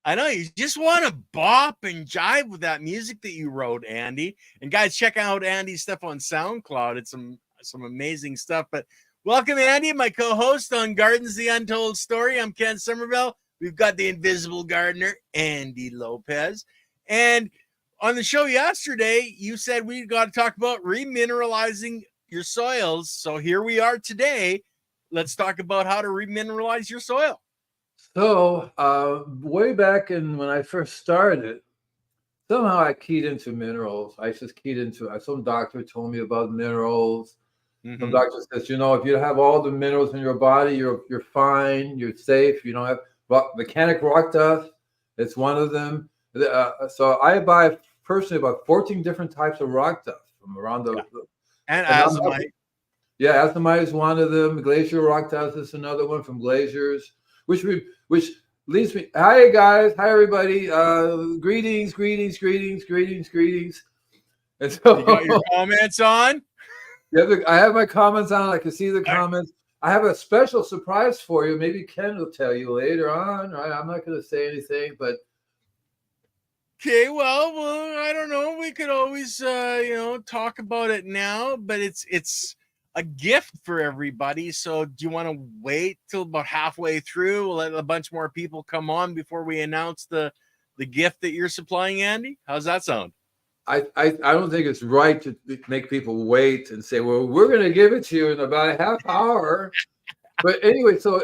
I know you just want to bop and jive with that music that you wrote, Andy. And guys, check out Andy's stuff on SoundCloud. It's some amazing stuff. But welcome, Andy, my co-host on Gardens, the Untold Story. I'm Ken Somerville. We've got the invisible gardener, Andy Lopez. And on the show yesterday, you said we got to talk about remineralizing your soils. So here we are today. Let's talk about how to remineralize your soil. So way back when I first started, somehow I keyed into minerals. I just keyed into some doctor told me about minerals. Mm-hmm. Some doctor says, you know, if you have all the minerals in your body, you're fine, you're safe. You don't have volcanic rock dust. It's one of them. So I buy personally about 14 different types of rock dust from around the and azomite. Yeah, azomite is one of them. Glacier rock dust is another one from glaciers. Which leads me. Hi guys, hi everybody. Greetings. And so you got your comments on? Yeah, I have my comments on. I can see the comments. I have a special surprise for you. Maybe Ken will tell you later on. Right? I'm not going to say anything, but okay. Well, I don't know. We could always, talk about it now. But it's a gift for everybody. So do you want to wait till about halfway through? We'll let a bunch more people come on before we announce the gift that you're supplying, Andy. How's that sound? I don't think it's right to make people wait and say, well, we're going to give it to you in about a half hour. But anyway, so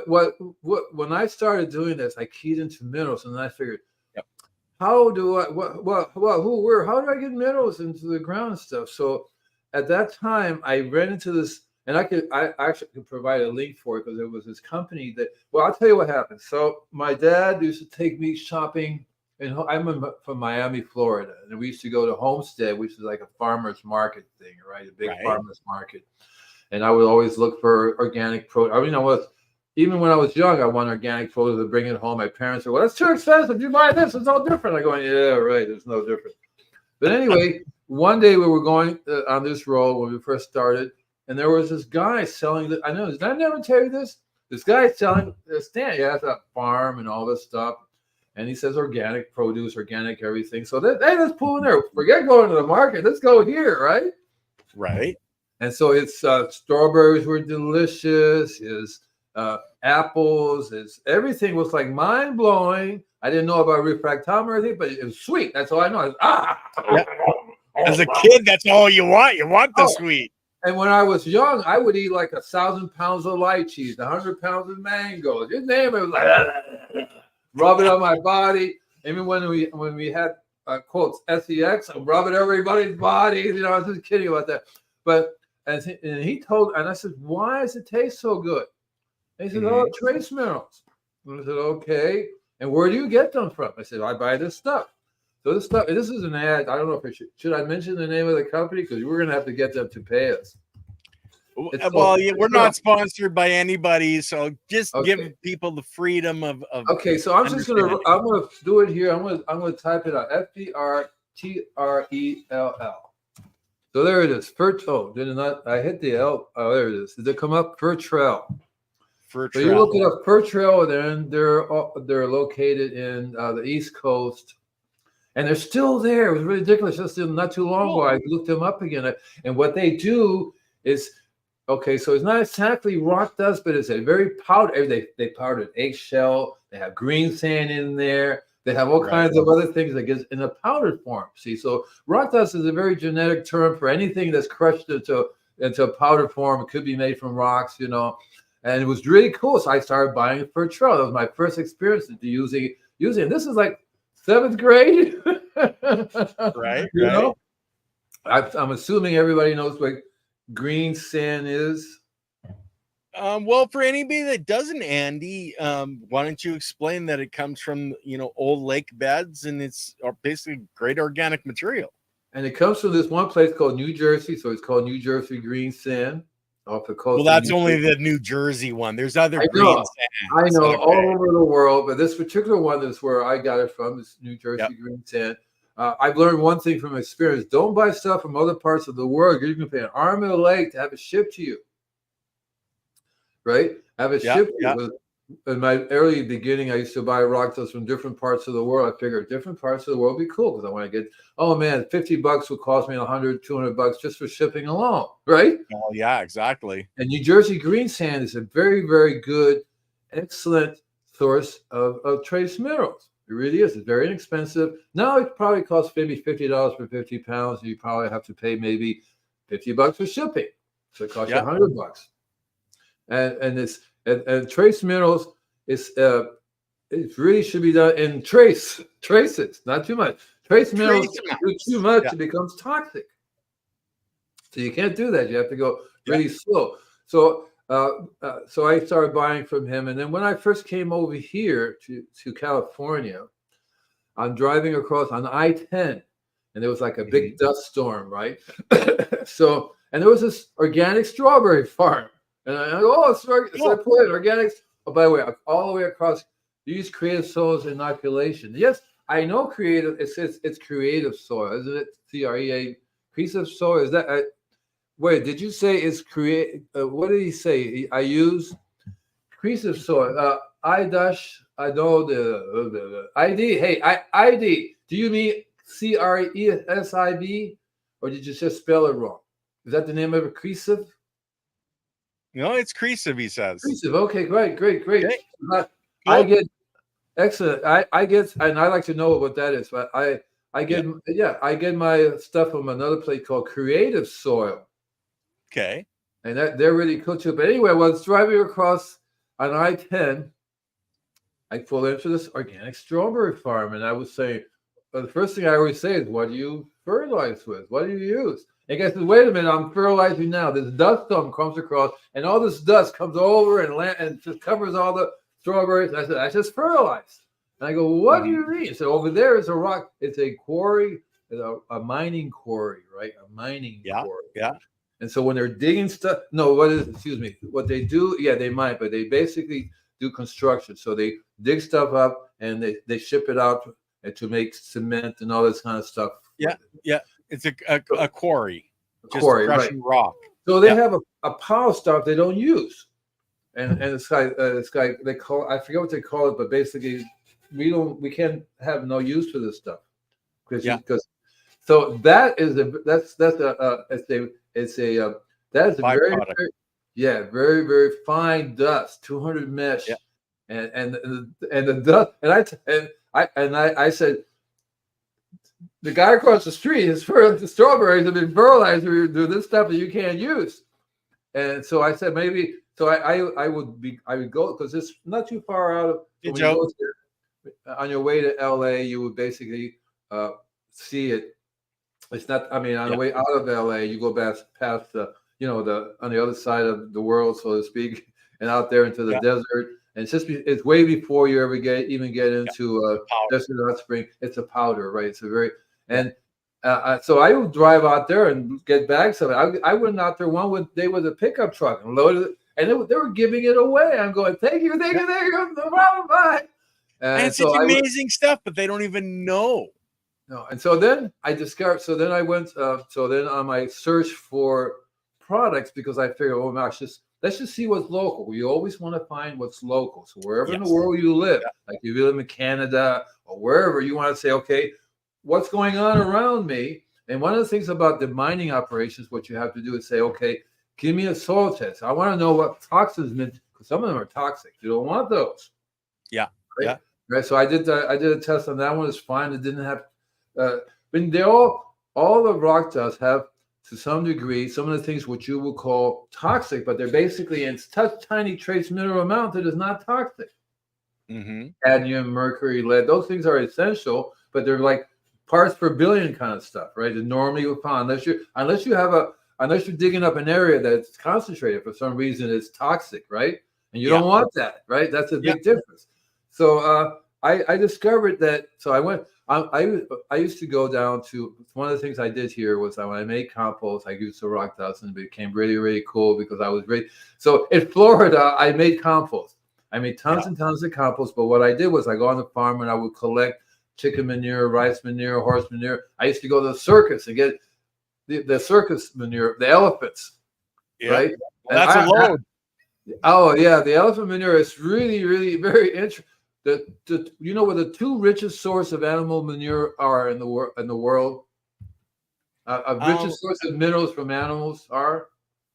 when I started doing this, I keyed into minerals, and then I figured, how do I how do I get minerals into the ground and stuff? So at that time, I ran into this, and I actually could provide a link for it because it was this company that. Well, I'll tell you what happened. So my dad used to take me shopping. And I'm from Miami, Florida, and we used to go to Homestead, which is like a farmer's market thing, right? A big farmer's market. And I would always look for organic produce. I mean, even when I was young, I wanted organic produce to bring it home. My parents said, well, that's too expensive. You buy this, it's no different. I go, yeah, right, it's no different. But anyway, one day we were going on this road when we first started, and there was this guy selling, did I never tell you this? This guy selling a stand. He has a farm and all this stuff. And he says organic produce, organic everything. So let's pull in there. Forget going to the market. Let's go here, right? Right. And so it's strawberries were delicious. His apples, everything was like mind blowing. I didn't know about refractometer or anything, but it was sweet. That's all I know. As a kid, that's all you want. You want the sweet. And when I was young, I would eat like 1,000 pounds of lychees, 100 pounds of mangoes. You name it. It was like rub it on my body. Even when we had quotes SEX, I rub it everybody's body. You know, I was just kidding about that. But and I said, why does it taste so good? And he said, oh, trace minerals. And I said, okay. And where do you get them from? I said, I buy this stuff. So this is an ad. I don't know if should I mention the name of the company, because we're gonna have to get them to pay us. Well, we're not sponsored by anybody, so just give people the freedom of okay, so I'm gonna do it here. I'm gonna type it out. FBRTRELL. So there it is. Fertile. Did it not? I hit the L. Oh, there it is. Did it come up? Fertrell. So you look it up, Fertrell, and they're located in the East Coast. And they're still there. It was ridiculous. Just not too long ago, I looked them up again. And what they do is, okay, so it's not exactly rock dust, but it's a very powder. They powdered eggshell. They have green sand in there. They have all kinds of other things that gets in a powdered form. See, so rock dust is a very genetic term for anything that's crushed into a powdered form. It could be made from rocks, you know. And it was really cool. So I started buying it for trail. That was my first experience into using it. This is like 7th grade. Right. You know? I'm assuming everybody knows what green sand is. Well, for anybody that doesn't, Andy, why don't you explain that it comes from, old lake beds, and it's basically great organic material. And it comes from this one place called New Jersey. So it's called New Jersey green sand. Off the coast. Well, that's only the New Jersey one. There's other green sand. I know, all over the world, but this particular one is where I got it from. This New Jersey green sand. I've learned one thing from experience: don't buy stuff from other parts of the world. You're going to pay an arm and a leg to have it shipped to you. Right? Have it shipped to you. in my early beginning, I used to buy rock dust from different parts of the world. I figured different parts of the world would be cool because I want to get, oh man, $50 would cost me 100, $200 just for shipping alone, right? Oh yeah, exactly. And New Jersey green sand is a very, very good, excellent source of trace minerals. It really is. It's very inexpensive. Now it probably costs maybe $50 for 50 pounds. And you probably have to pay maybe $50 for shipping. So it costs you $100. And trace minerals is it really should be done in traces, not too much. Trace minerals do too much, it becomes toxic. So you can't do that. You have to go really slow. So so I started buying from him, and then when I first came over here to California, I'm driving across on I-10, and there was like a big dust storm, right? So and there was this organic strawberry farm. And I go, oh, so I put it organics. Oh, by the way, all the way across, you use creative soils inoculation. Yes, I know creative. It says it's creative soil, isn't it? CREA, creative soil. Is that? Wait, did you say it's create? What did he say? I use creative soil. I know the ID. Hey, ID. Do you mean CRESIB, or did you just spell it wrong? Is that the name of it? Creative? No, it's creative, he says. Creative. Okay, great. Okay. I get excellent. I get, and I like to know what that is. But I get I get my stuff from another place called Creative Soil. Okay. And they're really cool too. But anyway, while I was driving across on I-10, I pulled into this organic strawberry farm, and I was saying, the first thing I always say is, "What do you fertilize with? What do you use?" And guy says, wait a minute, I'm fertilizing now. This dust storm comes across, and all this dust comes over and just covers all the strawberries. And I said, I just fertilized. And I go, well, what do you mean? So over there is a rock. It's a quarry, a mining quarry, right? A mining quarry. Yeah. And so when they're digging stuff, what they do, they mine, but they basically do construction. So they dig stuff up and they ship it out to make cement and all this kind of stuff. Yeah. It's a quarry. Just crushing rock. So they have a pile of stuff they don't use. And this guy, they call, I forget what they call it, but basically we can't have no use for this stuff. Because so that is very, very fine dust, 200 mesh. Yeah. And the dust, and I said, the guy across the street, the strawberries have been fertilized. We do this stuff that you can't use. And so I said, maybe, so I would go, because it's not too far out of, on your way to LA, you would basically see it. It's not, on the way out of LA, you go past the, on the other side of the world, so to speak, and out there into the desert. And it's way before you ever even get into Desert Hot Spring. It's a powder, right? It's a very, so I would drive out there and get bags of it. I went out there one day with a pickup truck and loaded it, and they were giving it away. I'm going, thank you, no problem, bye. And it's such amazing stuff, but they don't even know. No, and so then I discovered. So then I went. So then on my search for products, because I figured, oh gosh, let's just see what's local. We always want to find what's local. So wherever in the world you live, like if you live in Canada or wherever, you want to say, okay, what's going on around me? And one of the things about the mining operations, what you have to do is say, okay, give me a soil test. I want to know what toxins meant, because some of them are toxic. You don't want those. Yeah. Right? Yeah. Right. So I did a test on that one. It's fine. It didn't have. They all the rock dust have, to some degree, some of the things which you would call toxic, but they're basically in such tiny trace mineral amount that is not toxic. Cadmium, mercury, lead, those things are essential, but they're like parts per billion kind of stuff, right? That normally you find, unless you're digging up an area that's concentrated for some reason, it's toxic, right? And you don't want that, right? That's a big difference. So I discovered that. So I went. I used to go down to, one of the things I did here was when I made compost, I used the rock dust, and it became really, really cool because I was really. So in Florida, I made compost. I made tons and tons of compost. But what I did was I go on the farm and I would collect chicken manure, rice manure, horse manure. I used to go to the circus and get the circus manure, the elephants. Right? Well, that's a load. Oh yeah, the elephant manure is really, really very interesting. You know where the two richest source of animal manure are in the world? Um, Richest source of minerals from animals are?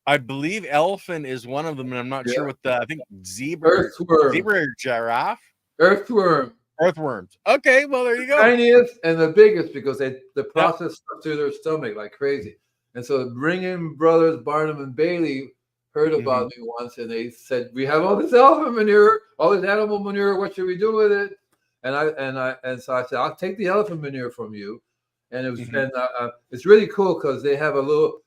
I believe elephant is one of them, and I'm not sure Yeah. what I think zebra, Earthworm. zebra or giraffe, Earthworm. earthworms. Okay, well there you go. Tiniest and the biggest because the Yeah. process stuff through their stomach like crazy. And so the Brigham brothers, Barnum and Bailey, heard about Hmm. me once, and they said, "We have all this elephant manure, all this animal manure. What should we do with it?" And so I said, "I'll take the elephant manure from you." And Hmm. it's really cool because they have a little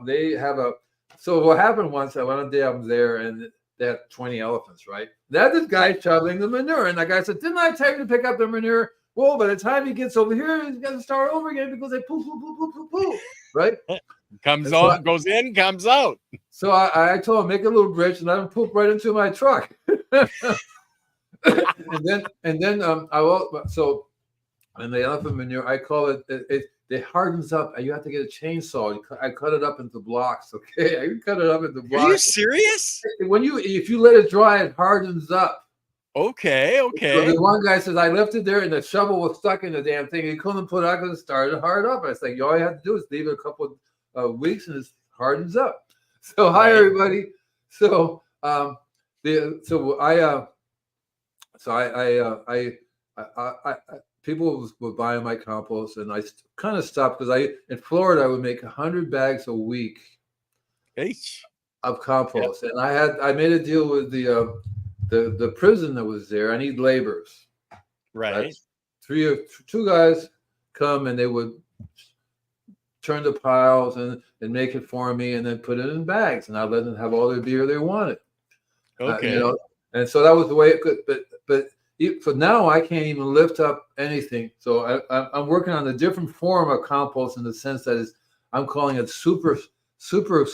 they have a so what happened once, one day I was there and they had 20 elephants, right? Now this guy shoveling the manure, and the guy said, "Didn't I tell you to pick up the manure?" Well, by the time he gets over here, he's got to start over again because they poo, poo, poo, poo, poo, poo, right? Comes And so, out, goes in, comes out. I told him, make a little bridge and let him poop right into my truck. And then I will, so and the elephant manure, I call it hardens up. You have to get a chainsaw. I cut it up into blocks. Okay, I cut it up into Are you blocks. serious? If you let it dry, it hardens up. Okay, So okay. the one guy says, I left it there and the shovel was stuck in the damn thing. He couldn't put it out because it started hard up. I was like, all you have to do is leave it a couple of weeks and it hardens up. So hi Right. everybody. So the so I so I people were buying my compost and I kind of stopped because in Florida I would make 100 bags a week H. of Yep. compost, and I made a deal with the prison that was there. I need laborers. Right. That's two guys come and they would turn the piles and make it for me and then put it in bags and I'd let them have all their beer they wanted. Okay. And so that was the way it could. But so now I can't even lift up anything. So I'm working on a different form of compost in the sense that I'm calling it super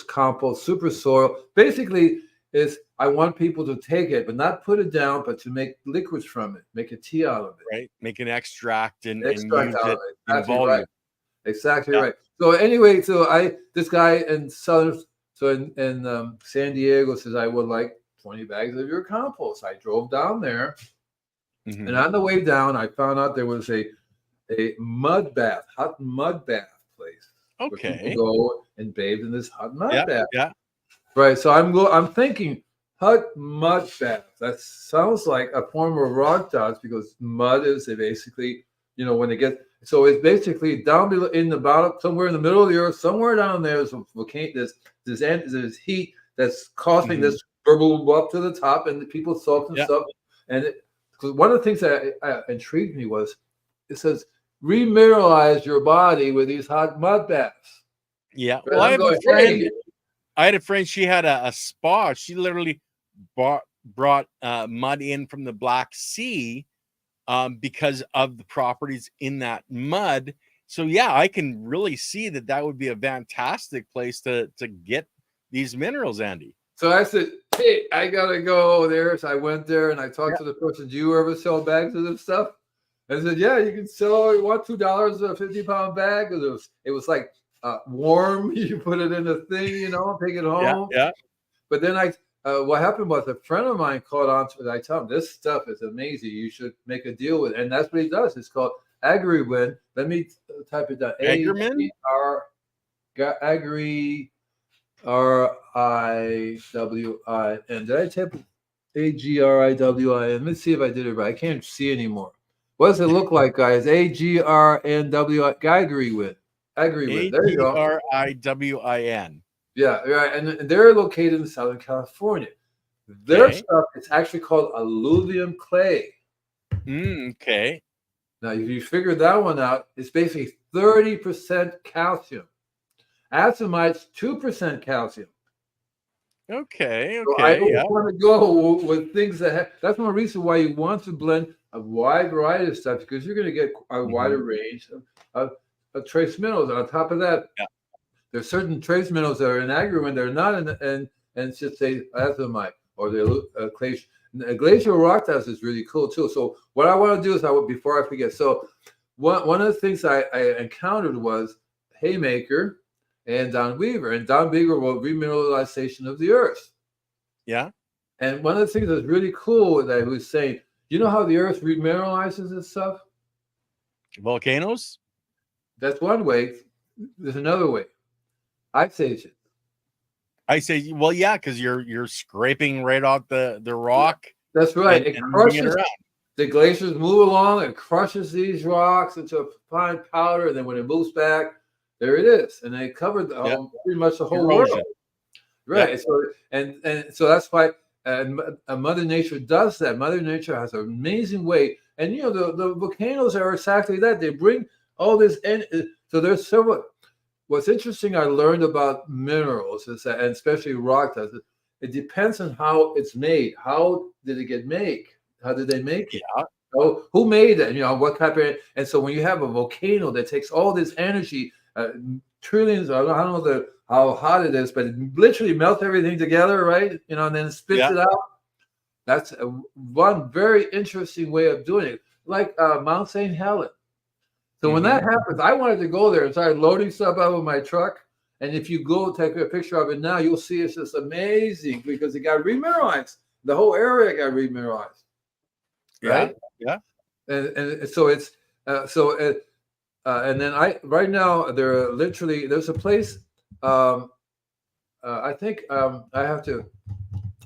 compost, super soil. Basically, is I want people to take it, but not put it down, but to make liquids from it, make a tea out of it, Right. Make an extract and extract use out of it it. in Exactly right. volume. Exactly Yeah. right. So anyway, this guy in San Diego says I would like 20 bags of your compost. I drove down there, Hmm. and on the way down, I found out there was a hot mud bath place where people Okay. go and bathe in this hot mud Yeah. bath. Yeah. Right. So I'm thinking hot mud bath. That sounds like a form of rock dodge because mud is basically, when it gets so it's basically down below in the bottom, somewhere in the middle of the earth, somewhere down there is a volcano. There's heat that's causing Hmm. this bubble up to the top, and the people soak and Yeah. stuff. And one of the things that intrigued me was it says remineralize your body with these hot mud baths. Yeah. And Well, I I'm have a going, friend. hey, I had a friend. She had a spa. She literally brought mud in from the Black Sea because of the properties in that mud. So yeah, I can really see that would be a fantastic place to get these minerals, Andy. so I said, hey, I gotta go there. So I went there and I Yeah. talked to the person. Do you ever sell bags of this stuff? I said, yeah, you can sell. You want $2 a 50-pound bag? It was like warm. You put it in a thing, take it Yeah. home. Yeah. But then what happened was a friend of mine caught on to it. I tell him this stuff is amazing. You should make a deal with it. And that's what he does. It's called AgriWin. Let me type it down. Eggerman? Agri RIWIN. Did I type AGRIWIN? Let me see if I did it right. I can't see anymore. What does it look like, guys? AGRNWI. AgriWin. AgriWin. There you go. AGRIWIN. Yeah, right. And they're located in Southern California. Their Okay. stuff is actually called alluvium clay. Okay. Now, if you figure that one out, it's basically 30% calcium. Acetamide's 2% calcium. Okay. So I Okay. always Yeah. want to go with things that's one reason why you want to blend a wide variety of stuff because you're going to get a wider range of trace minerals. On top of that, Yeah. there's certain trace minerals that are in AgriWin that are not and it's just say azomite or the glacial rock dust is really cool too. So what I want to do is before I forget. So one of the things I encountered was Haymaker and Don Weaver. And Don Weaver wrote Remineralization of the Earth. Yeah. And one of the things that's really cool that he was saying, you know how the earth remineralizes and stuff? Volcanoes? That's one way. There's another way. Ice Age. I say, well, yeah, because you're scraping right off the rock. That's right. And It moving it crushes. around. The glaciers move along and crushes these rocks into a fine powder, and then when it moves back, there it is, and they covered pretty much the whole Erosion. world. Right. Yep. So and so that's why Mother Nature does that. Mother Nature has an amazing way, and you know the volcanoes are exactly that. They bring all this in. So there's several. What's interesting I learned about minerals is that, and especially rock does it depends on how it's made. How did it get made? How did they make it? Yeah. Oh, who made it? You know, what type of, and so when you have a volcano that takes all this energy, trillions, I don't know how hot it is, but it literally melts everything together, right? You know, and then spits it out. That's one very interesting way of doing it, like Mount St. Helen. So when that happens, I wanted to go there and start loading stuff out of my truck. And if you go take a picture of it now, you'll see it's just amazing because it got remineralized. The whole area got remineralized. Right? Yeah. And so it's and then right now there's a place I think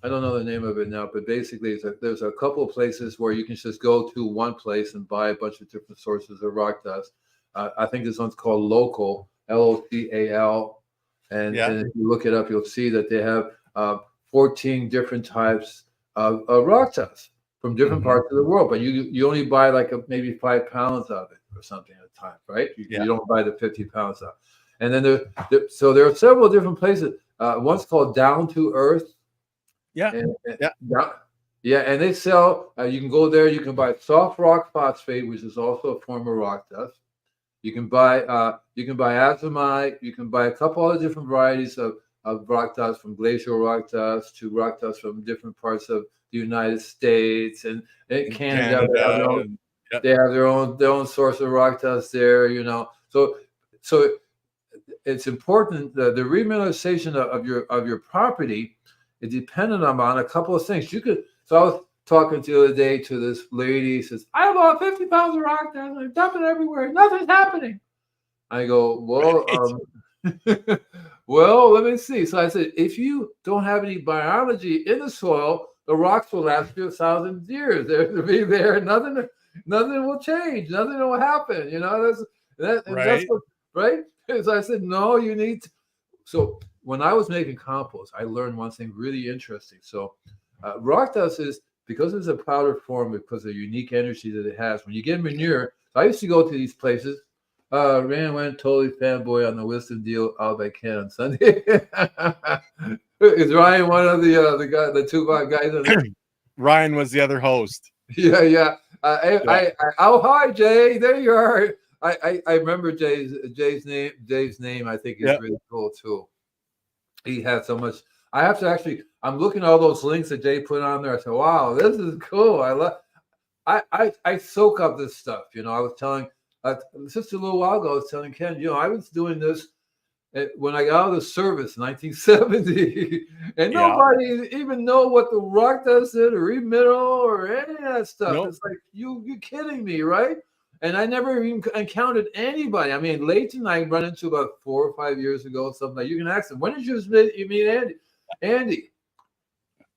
I don't know the name of it now, but basically there's a couple of places where you can just go to one place and buy a bunch of different sources of rock dust. I think this one's called Local, Local, and if you look it up, you'll see that they have 14 different types of rock dust from different parts of the world, but you only buy like maybe 5 pounds of it or something at a time, right? You don't buy the 50 pounds of. And then so there are several different places. One's called Down to Earth. And they sell. You can go there. You can buy soft rock phosphate, which is also a form of rock dust. You can buy azomite. You can buy a couple other different varieties of rock dust, from glacial rock dust to rock dust from different parts of the United States and Canada. They have their own source of rock dust there. You know, so it's important that the remineralization of your property is dependent on a couple of things. So I was talking the other day to this lady. Says, I have about 50 pounds of rock dust. I'm dumping everywhere. Nothing's happening. I go, well, well, let me see. So I said, if you don't have any biology in the soil, the rocks will last you 1,000 years. They'll be there. Nothing will change. Nothing will happen. You know, that's what, right? So I said, no, you need to. So when I was making compost, I learned one thing really interesting. So rock dust is, because it's a powder form, because of the unique energy that it has. When you get manure, I used to go to these places. Rand went totally fanboy on the wisdom deal out by Ken on Sunday. Is Ryan one of the two guys on there? Ryan was the other host. Yeah. Oh, hi, Jay. There you are. I remember Jay's name. Dave's name, I think, is really cool too. He had so much. I have to actually. I'm looking at all those links that Jay put on there. I said, "Wow, this is cool." I soak up this stuff. You know, I was telling just a little while ago. I was telling Ken, I was doing this when I got out of the service in 1970, and nobody even know what the rock dust is, or remineral, or any of that stuff. Nope. It's like you're kidding me, right? And I never even encountered anybody. I mean, Leighton, I run into about 4 or 5 years ago, something like. You can ask him, when did you meet Andy?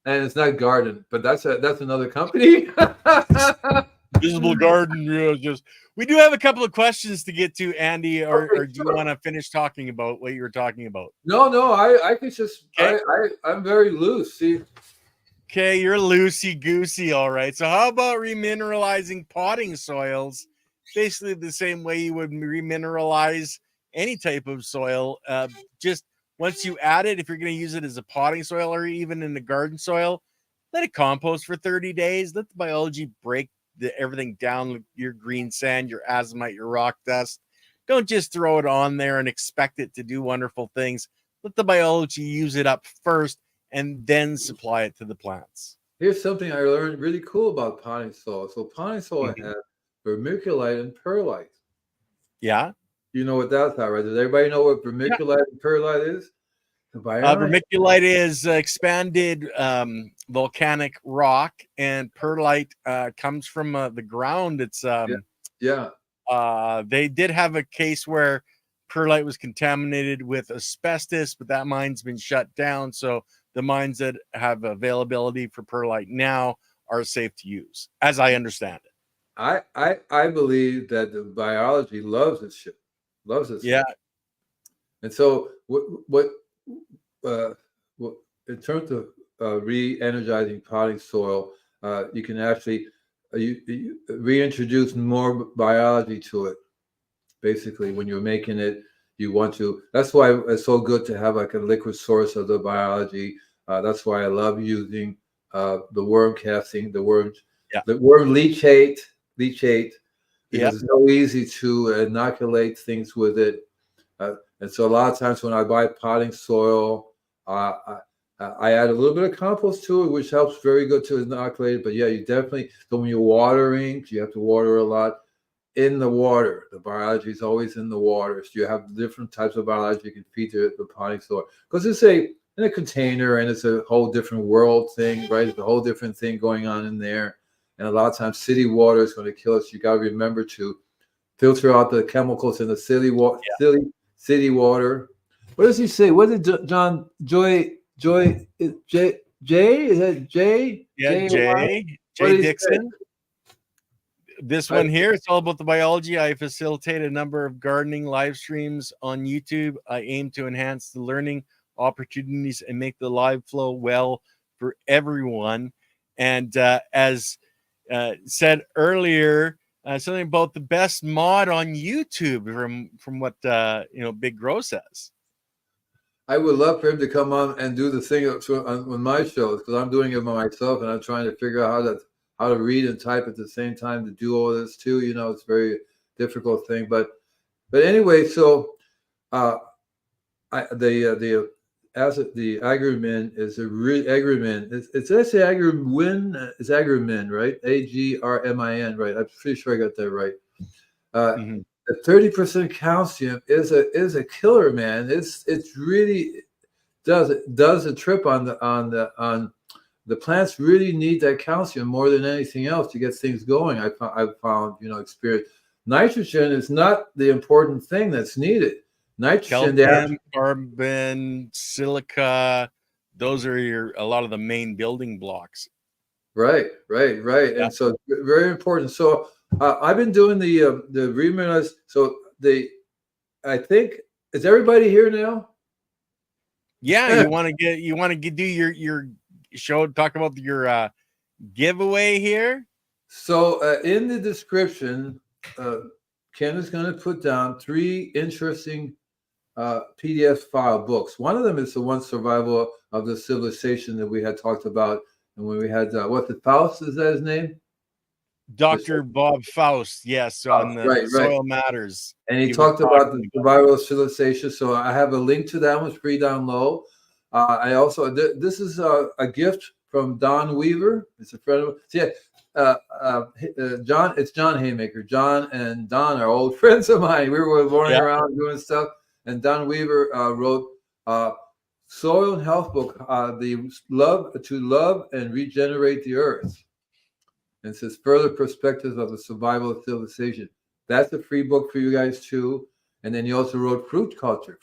And it's not Garden, but that's another company. Visible Garden. We do have a couple of questions to get to, Andy, or do you want to finish talking about what you were talking about? No, I could just. Okay. I'm very loose. See. Okay, you're loosey goosey, all right. So how about remineralizing potting soils? Basically the same way you would remineralize any type of soil. Just once you add it, if you're going to use it as a potting soil or even in the garden soil, let it compost for 30 days. Let the biology break everything down, your green sand, your azomite, your rock dust. Don't just throw it on there and expect it to do wonderful things. Let the biology use it up first and then supply it to the plants. Here's something I learned really cool about potting soil. So potting soil has vermiculite and perlite. Yeah. You know what that's about, right? Does everybody know what vermiculite and perlite is? The biology. Vermiculite is expanded volcanic rock, and perlite comes from the ground. It's Yeah. they did have a case where perlite was contaminated with asbestos, but that mine's been shut down. So the mines that have availability for perlite now are safe to use, as I understand it. I believe that the biology loves this shit, loves this. Yeah. Shit. And so what in terms of re-energizing potting soil, you can actually you reintroduce more biology to it. Basically, when you're making it, you want to. That's why it's so good to have like a liquid source of the biology. That's why I love using the worm casting, the worm leachate, because it's so easy to inoculate things with it. And so a lot of times when I buy potting soil, I add a little bit of compost to it, which helps very good to inoculate it. But yeah, you definitely, so when you're watering, you have to water a lot. In the water, the biology is always in the water. So you have different types of biology you can feed to the potting soil. Because it's in a container, and it's a whole different world thing, right? It's a whole different thing going on in there. And a lot of times city water is going to kill us. You got to remember to filter out the chemicals in the city water. City water. What does he say? What did John Joy J? Is that J? Yeah, Jay Dixon. This one here, it's all about the biology. I facilitate a number of gardening live streams on YouTube. I aim to enhance the learning opportunities and make the live flow well for everyone. And as said earlier, something about the best mod on YouTube from what Big Grow says. I would love for him to come on and do the thing on my shows, because I'm doing it by myself, and I'm trying to figure out how to read and type at the same time to do all this too. It's a very difficult thing. But anyway, so the agrumine is a agrumine. It's actually agrumine. It's agrumine, right? AGRMIN, right? I'm pretty sure I got that right. The 30% calcium is a killer, man. It's really does a trip on the plants. Really need that calcium more than anything else to get things going. I've found, experience. Nitrogen is not the important thing that's needed. Nitrogen, calcium, carbon, silica, those are a lot of the main building blocks. Right. Yeah. And so very important. So I've been doing the Remineralize. So I think, is everybody here now? Yeah, you want to do your show, talk about your giveaway here. So in the description, Ken is going to put down 3 interesting PDF file books. One of them is the one, Survival of the Civilization, that we had talked about, and when we had Faust, is that his name? Dr. Bob Faust, yes, on the Soil Matters. And he talked about the survival of civilization. So I have a link to that one, free down low. I also, this is a gift from Don Weaver. It's a friend of mine. It's John Haymaker. John and Don are old friends of mine. We were running around doing stuff. And Don Weaver wrote Soil and Health book, the love and regenerate the earth. And says further perspectives of the survival of civilization. That's a free book for you guys too. And then he also wrote Fruticulture.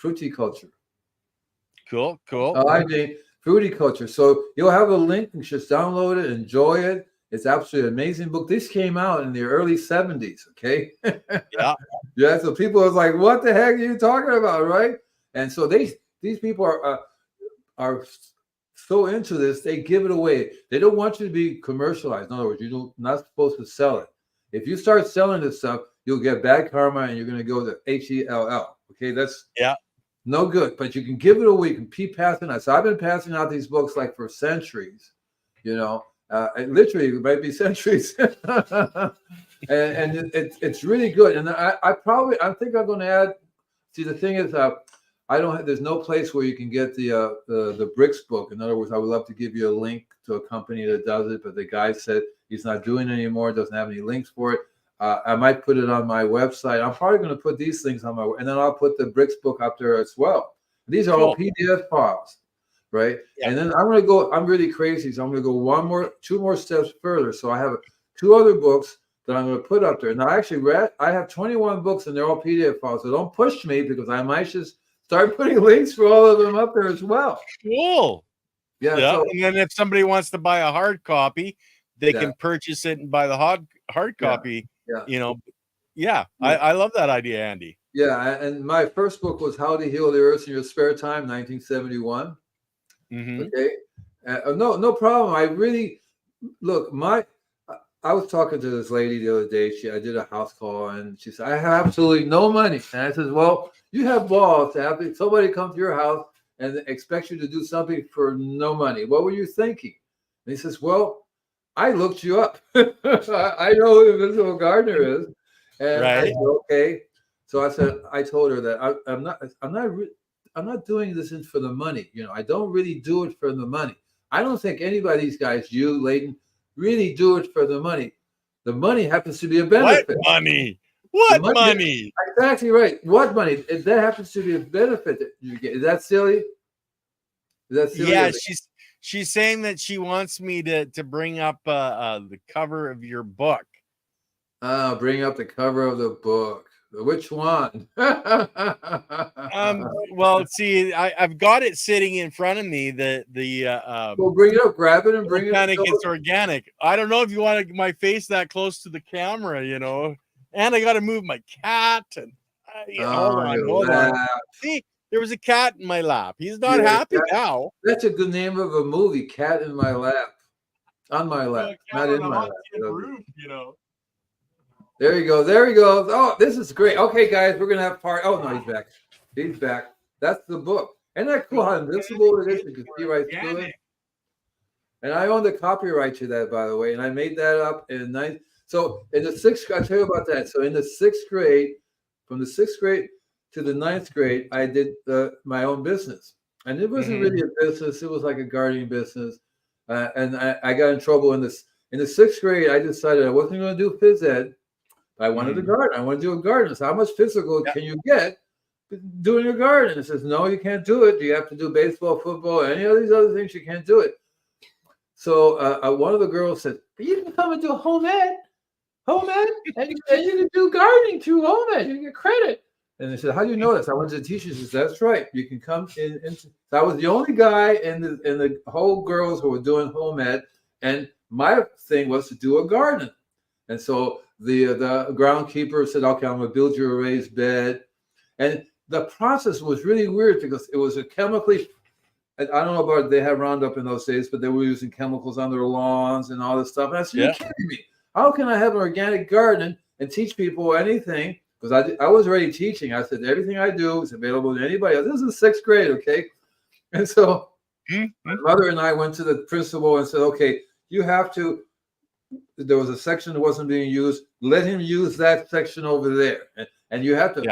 Cool. Fruticulture. So you'll have a link and just download it, enjoy it. It's absolutely an amazing book. This came out in the early 70s. Okay. Yeah. So people are like, what the heck are you talking about? Right. And so these people are so into this, they give it away. They don't want you to be commercialized. In other words, you're not supposed to sell it. If you start selling this stuff, you'll get bad karma, and you're going to go to HELL. Okay, that's no good. But you can give it away. You can keep passing out. So I've been passing out these books like for centuries. Literally, it might be centuries. and it's really good. And I think I'm going to add. See, the thing is, there's no place where you can get the bricks book. In other words, I would love to give you a link to a company that does it, but the guy said he's not doing it anymore, doesn't have any links for it. I might put it on my website. I'm probably going to put these things on and then I'll put the bricks book up there as well. These are all PDF files, right? Yeah. And then I'm going to go, I'm really crazy. So I'm going to go two more steps further. So I have 2 other books that I'm going to put up there. Now, actually, I have 21 books and they're all PDF files. So don't push me because I might just start putting links for all of them up there as well. Cool. Yeah. Yeah. So, And then if somebody wants to buy a hard copy, they can purchase it and buy the hard copy. Yeah. You know, I love that idea, Andy. Yeah, and my first book was How to Heal the Earth in Your Spare Time, 1971. Mm-hmm. Okay, no problem. I really look. I was talking to this lady the other day. I did a house call, and she said, "I have absolutely no money." And I said, "Well, you have balls to have somebody come to your house and expect you to do something for no money. What were you thinking?" And he says, "Well, I looked you up. I know who the Invisible Gardener is." And I said, "Okay." So I told her that I'm not doing this for the money. You know, I don't really do it for the money. I don't think anybody of these guys, you, Leighton, really do it for the money. The money happens to be a benefit. What money? What money? Exactly right. What money? That happens to be a benefit that you get. Is that silly? Is that silly? Yeah, she's saying that she wants me to bring up the cover of your book. Bring up the cover of the book. Which one? Well, see, I've got it sitting in front of me. Well, bring it up, grab it, and bring it. Organic, it's organic. I don't know if you want my face that close to the camera, you know. And I got to move my cat. And hold on. See, there was a cat in my lap. He's not happy now. That's a good name of a movie. Cat in my lap, on my lap, not in my lap. Roof, you know. There you go. There he goes. Oh, this is great. Okay, guys, we're gonna have part. Oh no, he's back. He's back. That's the book. Isn't that cool how invincible it is? You can see right through it. And I own the copyright to that, by the way. And I made that up in ninth. So in the 6th, I'll tell you about that. So in the 6th grade, from the 6th grade to the 9th grade, I did my own business. And it wasn't really a business. It was like a gardening business. And I got in trouble in this. In the 6th grade, I decided I wasn't going to do phys ed. I wanted to garden. I want to do a garden. So how much physical can you get doing a garden? It says, no, you can't do it. You have to do baseball, football, any of these other things. You can't do it. So one of the girls said, but you can come and do home ed, and you can do gardening through home ed. You get credit. And they said, how do you know this? I went to the teacher. She says, that's right. You can come in. So I was the only guy in the whole girls who were doing home ed. And my thing was to do a garden. And so the groundskeeper said, okay, I'm going to build you a raised bed. And the process was really weird because it was a chemically, I don't know about they had Roundup in those days, but they were using chemicals on their lawns and all this stuff. And I said, you're kidding me. How can I have an organic garden and teach people anything? Because I was already teaching. I said, everything I do is available to anybody else. This is 6th grade, okay? And so my mother and I went to the principal and said, okay, you have to, there was a section that wasn't being used. Let him use that section over there. And you have to,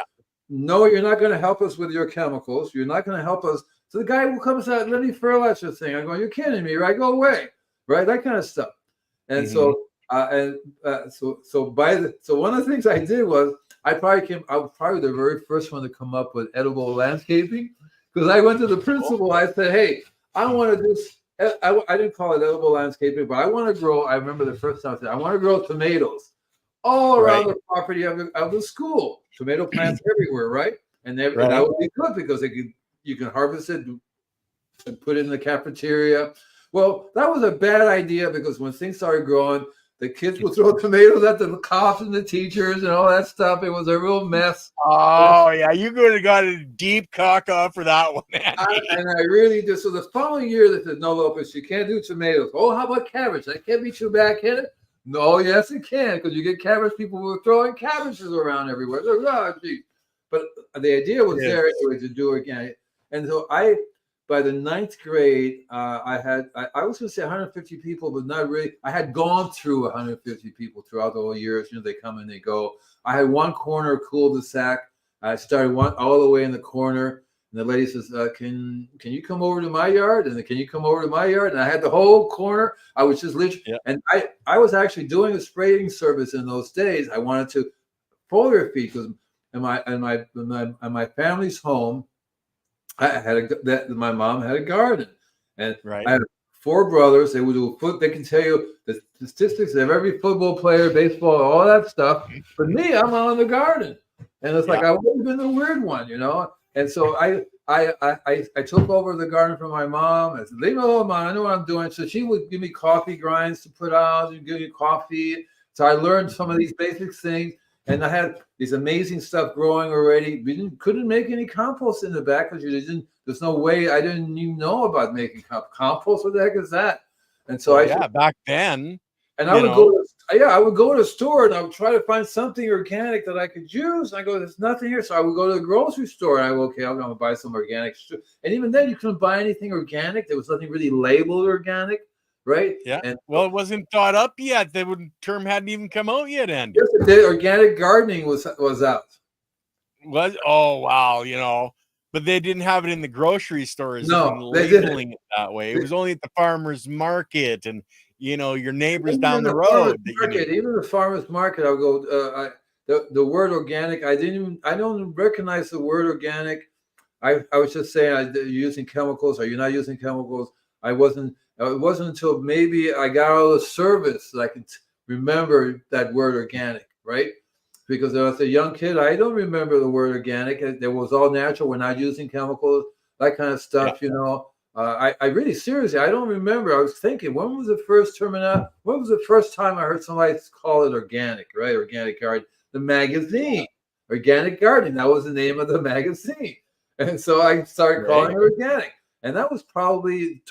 no, you're not going to help us with your chemicals. You're not going to help us. So the guy who comes out, let me fertilize your thing. I'm going, you're kidding me, right? Go away, right? That kind of stuff. And so one of the things I did was I was probably the very first one to come up with edible landscaping because I went to the principal. I said, hey, I want to do. I didn't call it edible landscaping, but I want to grow. I remember the first time I said, I want to grow tomatoes all around the property of the school. Tomato plants everywhere, right? And that would be good because you can harvest it and put it in the cafeteria. Well, that was a bad idea because when things started growing, the kids would throw tomatoes at the cops and the teachers and all that stuff. It was a real mess. Oh, yeah. You could have got a deep cock off for that one, Andy. And I really did. So the following year, they said, no, Lopez, you can't do tomatoes. Oh, how about cabbage? That can't be too bad, can it? No, yes, it can, because you get cabbage. People were throwing cabbages around everywhere. But the idea was there anyway to do it again. And so by the 9th grade, I was going to say 150 people, but not really. I had gone through 150 people throughout the whole years. You know, they come and they go. I had one corner cul-de-sac. I started all the way in the corner. And the lady says, can you come over to my yard? And can you come over to my yard? And I had the whole corner. I was just literally, and I was actually doing a spraying service in those days. I wanted to foliar feed because in my family's home, my mom had a garden, and Right. I had 4 brothers. They would do They can tell you the statistics of every football player, baseball, all that stuff. But me, I'm out in the garden, and it's like I've always been the weird one, And so I took over the garden from my mom. I said, "Leave me alone, Mom. I know what I'm doing." So she would give me coffee grinds to put out and give me coffee. So I learned some of these basic things. And I had these amazing stuff growing already. We couldn't make any compost in the back because there's no way. I didn't even know about making compost. What the heck is that? And so back then. And I would go to the store and I would try to find something organic that I could use. And I go, there's nothing here. So I would go to the grocery store and I go, okay, I'm going to buy some organic. And even then, you couldn't buy anything organic. There was nothing really labeled organic. Right. Yeah. And it wasn't thought up yet. The term hadn't even come out yet, Andy. Yes, the organic gardening was out. Oh wow, but they didn't have it in the grocery stores. No, they labeling it that way. It was only at the farmer's market and your neighbors down the road. Even the farmer's market, I'll go. The word organic, I don't recognize the word organic. I was just saying, you're using chemicals. Are you not using chemicals? I wasn't. It wasn't until maybe I got out of the service that I could remember that word organic, right? Because when I was a young kid, I don't remember the word organic. It was all natural. We're not using chemicals, that kind of stuff, I really, seriously, I don't remember. I was thinking, when was the first time I heard somebody call it organic, right? Organic Garden, the magazine, Organic Gardening. That was the name of the magazine. And so I started calling it organic. And that was probably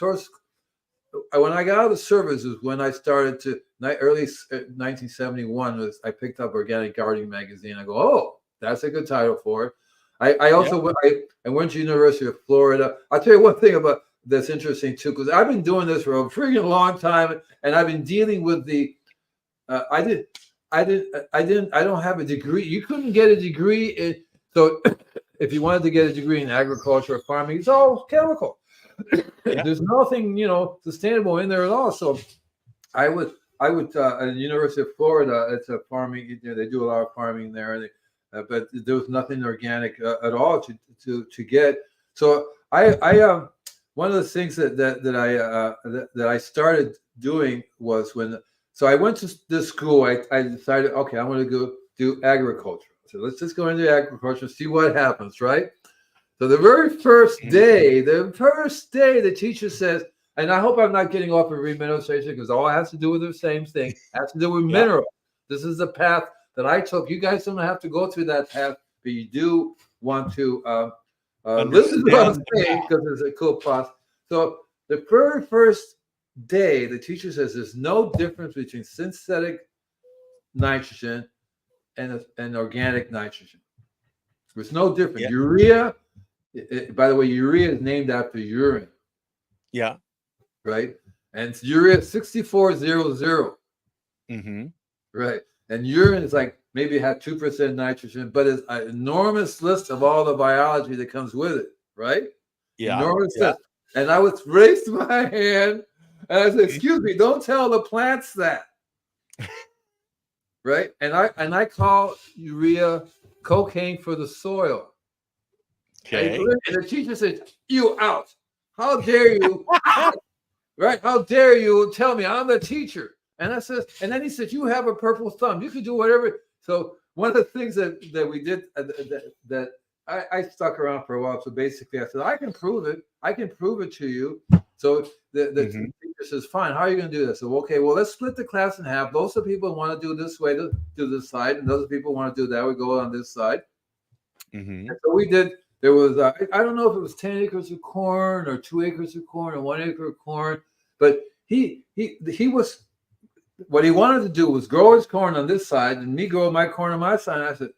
when I got out of the service is when I started early 1971 I picked up Organic Gardening magazine. I go, oh, that's a good title for it. I also went to University of Florida. I'll tell you one thing about that's interesting too, because I've been doing this for a freaking long time, and I've been dealing with I don't have a degree. You couldn't get a degree so if you wanted to get a degree in agriculture or farming, it's all chemical. There's nothing, sustainable in there at all. So I would at the University of Florida, it's a farming, they do a lot of farming there, but there was nothing organic at all to get. So one of the things that I started doing was so I went to this school, I decided, okay, I'm going to go do agriculture. So let's just go into agriculture, see what happens, right? So the very first day, the teacher says, and I hope I'm not getting off of remineralization because all it has to do with the same thing. It has to do with mineral. This is the path that I took. You guys don't have to go through that path, but you do want to listen to what I'm saying because it's a cool process. So the very first day, the teacher says there's no difference between synthetic nitrogen and organic nitrogen. There's no difference. Yeah. Urea. By the way, urea is named after urine. Yeah. Right? And it's urea 6400. Mm-hmm. Right. And urine is like maybe have 2% nitrogen, but it's an enormous list of all the biology that comes with it. Right? Yeah. Enormous list. And I was raised my hand and I said, excuse me, don't tell the plants that. Right? And I call urea cocaine for the soil. Okay. And the teacher said, "You out! How dare you? Right? How dare you tell me I'm the teacher?" And I said, and then he said, "You have a purple thumb. You can do whatever." So one of the things that we did that I stuck around for a while. So basically, I said, "I can prove it. I can prove it to you." So the teacher says, "Fine. How are you going to do this?" So okay, well, let's split the class in half. Those are people who want to do this way to do this side, and those people want to do that. We go on this side. Mm-hmm. So we did. There was, I don't know if it was 10 acres of corn or 2 acres of corn or 1 acre of corn, but he was, what he wanted to do was grow his corn on this side and me grow my corn on my side. And I said,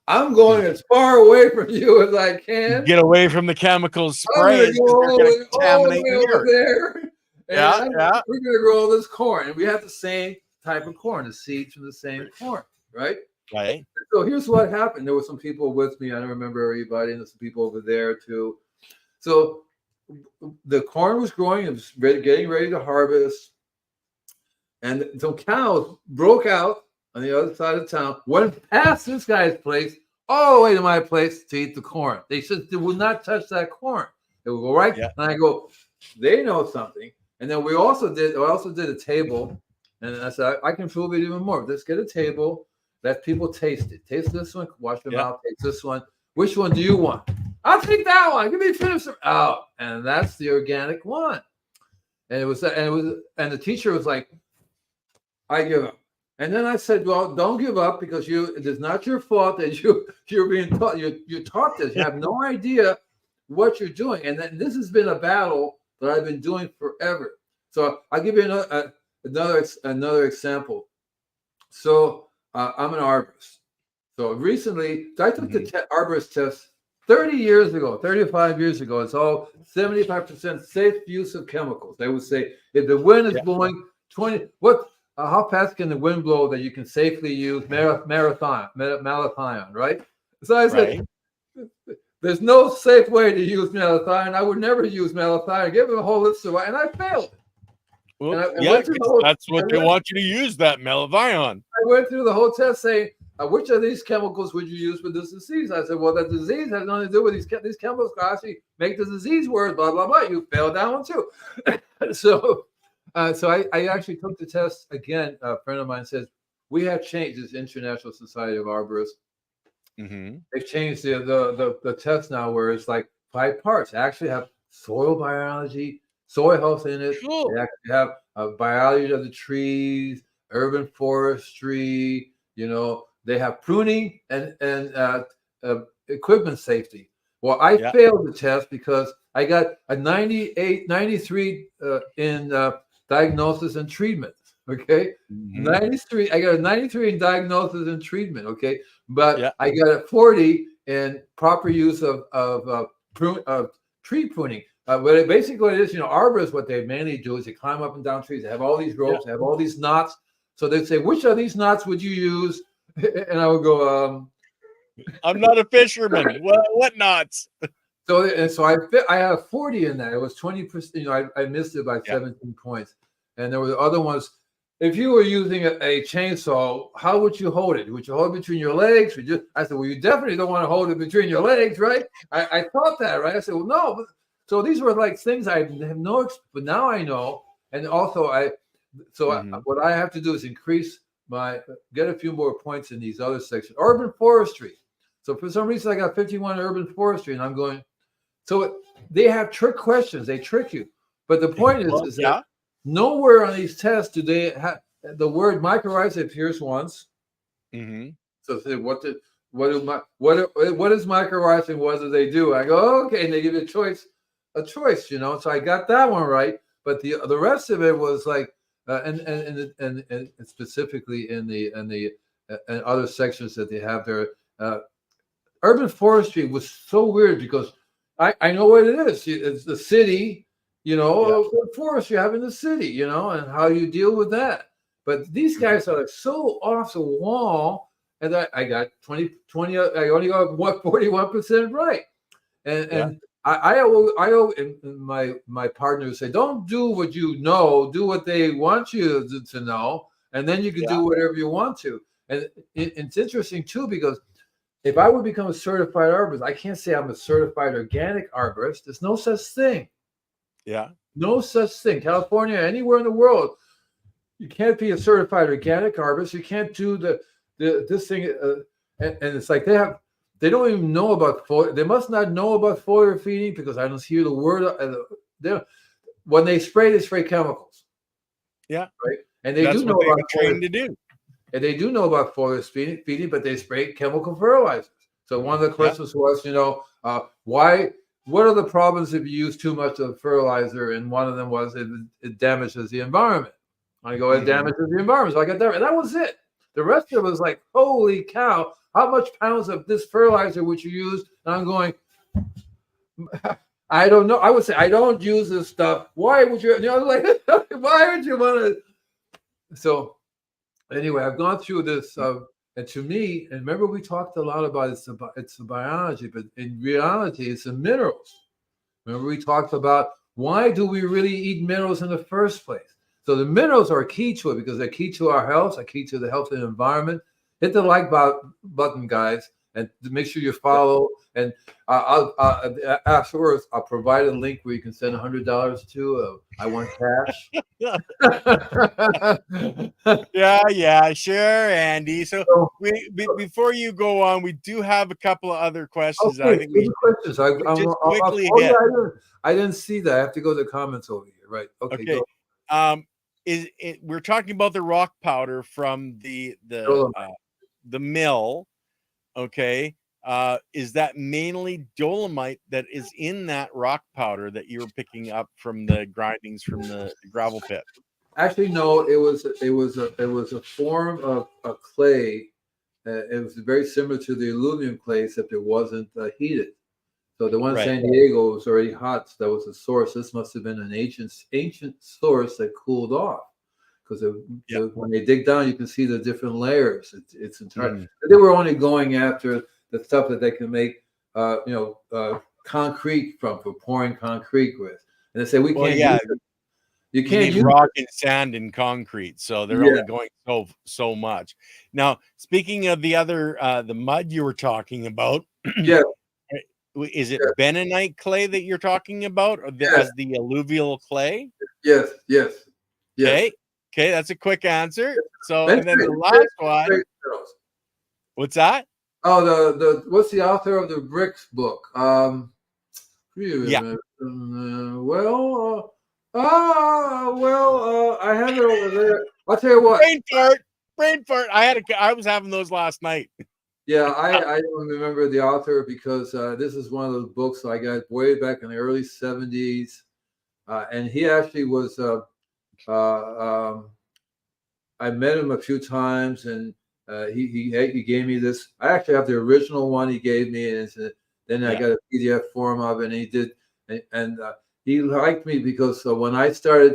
I'm going as far away from you as I can. Get away from the chemicals sprays. Over there. Yeah. We're going to grow this corn. And we have the same type of corn, the seeds from the same corn, right? Right. So here's what happened. There were some people with me. I don't remember everybody, and there's some people over there too. So the corn was growing. It was getting ready to harvest. And some cows broke out on the other side of town, went past this guy's place. all the way to my place to eat the corn. They said they would not touch that corn. They would go right. Yeah. And I go, they know something. And then I also did a table. And I said, I can prove it even more. Let's get a table. Let people taste it. Taste this one. Wash your mouth. Taste this one. Which one do you want? I'll take that one. Give me finish them out. And that's the organic one. And the teacher was like, I give up. And then I said, well, don't give up, because it is not your fault that you're being taught. You're taught this. You have no idea what you're doing. And this has been a battle that I've been doing forever. So I'll give you another example. So I'm an arborist. So recently, I took the arborist test 30 years ago, 35 years ago. It's all 75% safe use of chemicals. They would say if the wind is blowing 20, how fast can the wind blow that you can safely use malathion, right? So I said, there's no safe way to use malathion. I would never use malathion. Give them a whole list of, and I failed. Well, that's what they want you to use, that malathion. I went through the whole test saying, which of these chemicals would you use for this disease? I said, well, the disease has nothing to do with these chemicals. Actually make the disease worse, blah, blah, blah. You failed that one too. So I actually took the test again. A friend of mine says, we have changed this International Society of Arborists. They've changed the test now, where it's like 5 parts. They actually have soil biology, soil health in it. Cool. They actually have biology of the trees, urban forestry, they have pruning and equipment safety. Well, I failed the test because I got a 93 in diagnosis and treatment. Okay, 93. I got a 93 in diagnosis and treatment. Okay, but I got a 40 in proper use of tree pruning. But basically, it is, arborists, what they mainly do is they climb up and down trees. They have all these ropes, they have all these knots. So they'd say, which of these knots would you use? And I would go, I'm not a fisherman. What knots? So I have 40 in that. It was 20%. I missed it by 17 points. And there were the other ones. If you were using a chainsaw, how would you hold it? Would you hold it between your legs? I said, well, you definitely don't want to hold it between your legs, right? I thought that, right? I said, well, no. So these were like things I have no, but now I know. And also what I have to do is get a few more points in these other sections. Urban forestry. So for some reason I got 51 urban forestry, and I'm going, so they have trick questions. They trick you. But the point is that nowhere on these tests do they have the word mycorrhiza appears once. So say, what is mycorrhiza and what do they do? I go, okay, and they give you a choice. So I got that one right. But the rest of it was like, and specifically in the other sections that they have there, urban forestry was so weird because I know what it is. It's the city, the forest you have in the city, and how you deal with that. But these guys are so off the wall, and I got 20. I only got 41% right, and my partners say, don't do what you know, do what they want you to know, and then you can do whatever you want to. And it's interesting too, because if I would become a certified arborist, I can't say I'm a certified organic arborist. There's no such thing. No such thing. California, anywhere in the world, you can't be a certified organic arborist. You can't do this thing. And it's like they don't even know about foliar. They must not know about foliar feeding, because I don't hear the word. When they spray chemicals. Right. And they do know about trained to do. And they do know about foliar feeding, but they spray chemical fertilizers. So one of the questions was, what are the problems if you use too much of fertilizer? And one of them was it damages the environment. I go, it damages the environment. So I got that. And that was it. The rest of it was like, holy cow, how much pounds of this fertilizer would you use? And I'm going, I don't know. I would say, I don't use this stuff. Why would you, why would you want to? So anyway, I've gone through this. And to me, and remember we talked a lot about it's the biology, but in reality, it's the minerals. Remember we talked about why do we really eat minerals in the first place? So the minerals are key to it, because they're key to our health, they're key to the health of the environment. Hit the like button, guys, and make sure you follow. And afterwards, I'll provide a link where you can send $100 to. I want cash. Yeah, sure, Andy. So before you go on, we do have a couple of other questions. Okay, I think we questions. just quickly hit. Yeah, I didn't see that. I have to go to the comments over here. Right. Okay. Go. We're talking about the rock powder from the mill. Okay. Is that mainly dolomite that is in that rock powder that you're picking up from the grindings from the gravel pit? Actually, no. It was a form of a clay. It was very similar to the aluminum clay, except it wasn't heated. So the one in San Diego was already hot. So that was the source. This must have been an ancient source that cooled off. Because when they dig down, you can see the different layers. It's entirely. They were only going after the stuff that they can make, concrete from, for pouring concrete with. And they say we can't use it. You can't use rock and sand and concrete, so they're only going so much. Now, speaking of the other, the mud you were talking about, is it Bentonite clay that you're talking about, or as the alluvial clay? Yes. Okay, that's a quick answer. So, and then the last one. What's that? Oh, the what's the author of the bricks book? I have it over there. I'll tell you what. Brain fart. I was having those last night. Yeah, I don't remember the author because this is one of those books I got way back in the early 70s. And he actually was, I met him a few times, and he gave me this. I actually have the original one he gave me, and then I got a PDF form of it, and he did. And he liked me because when I started,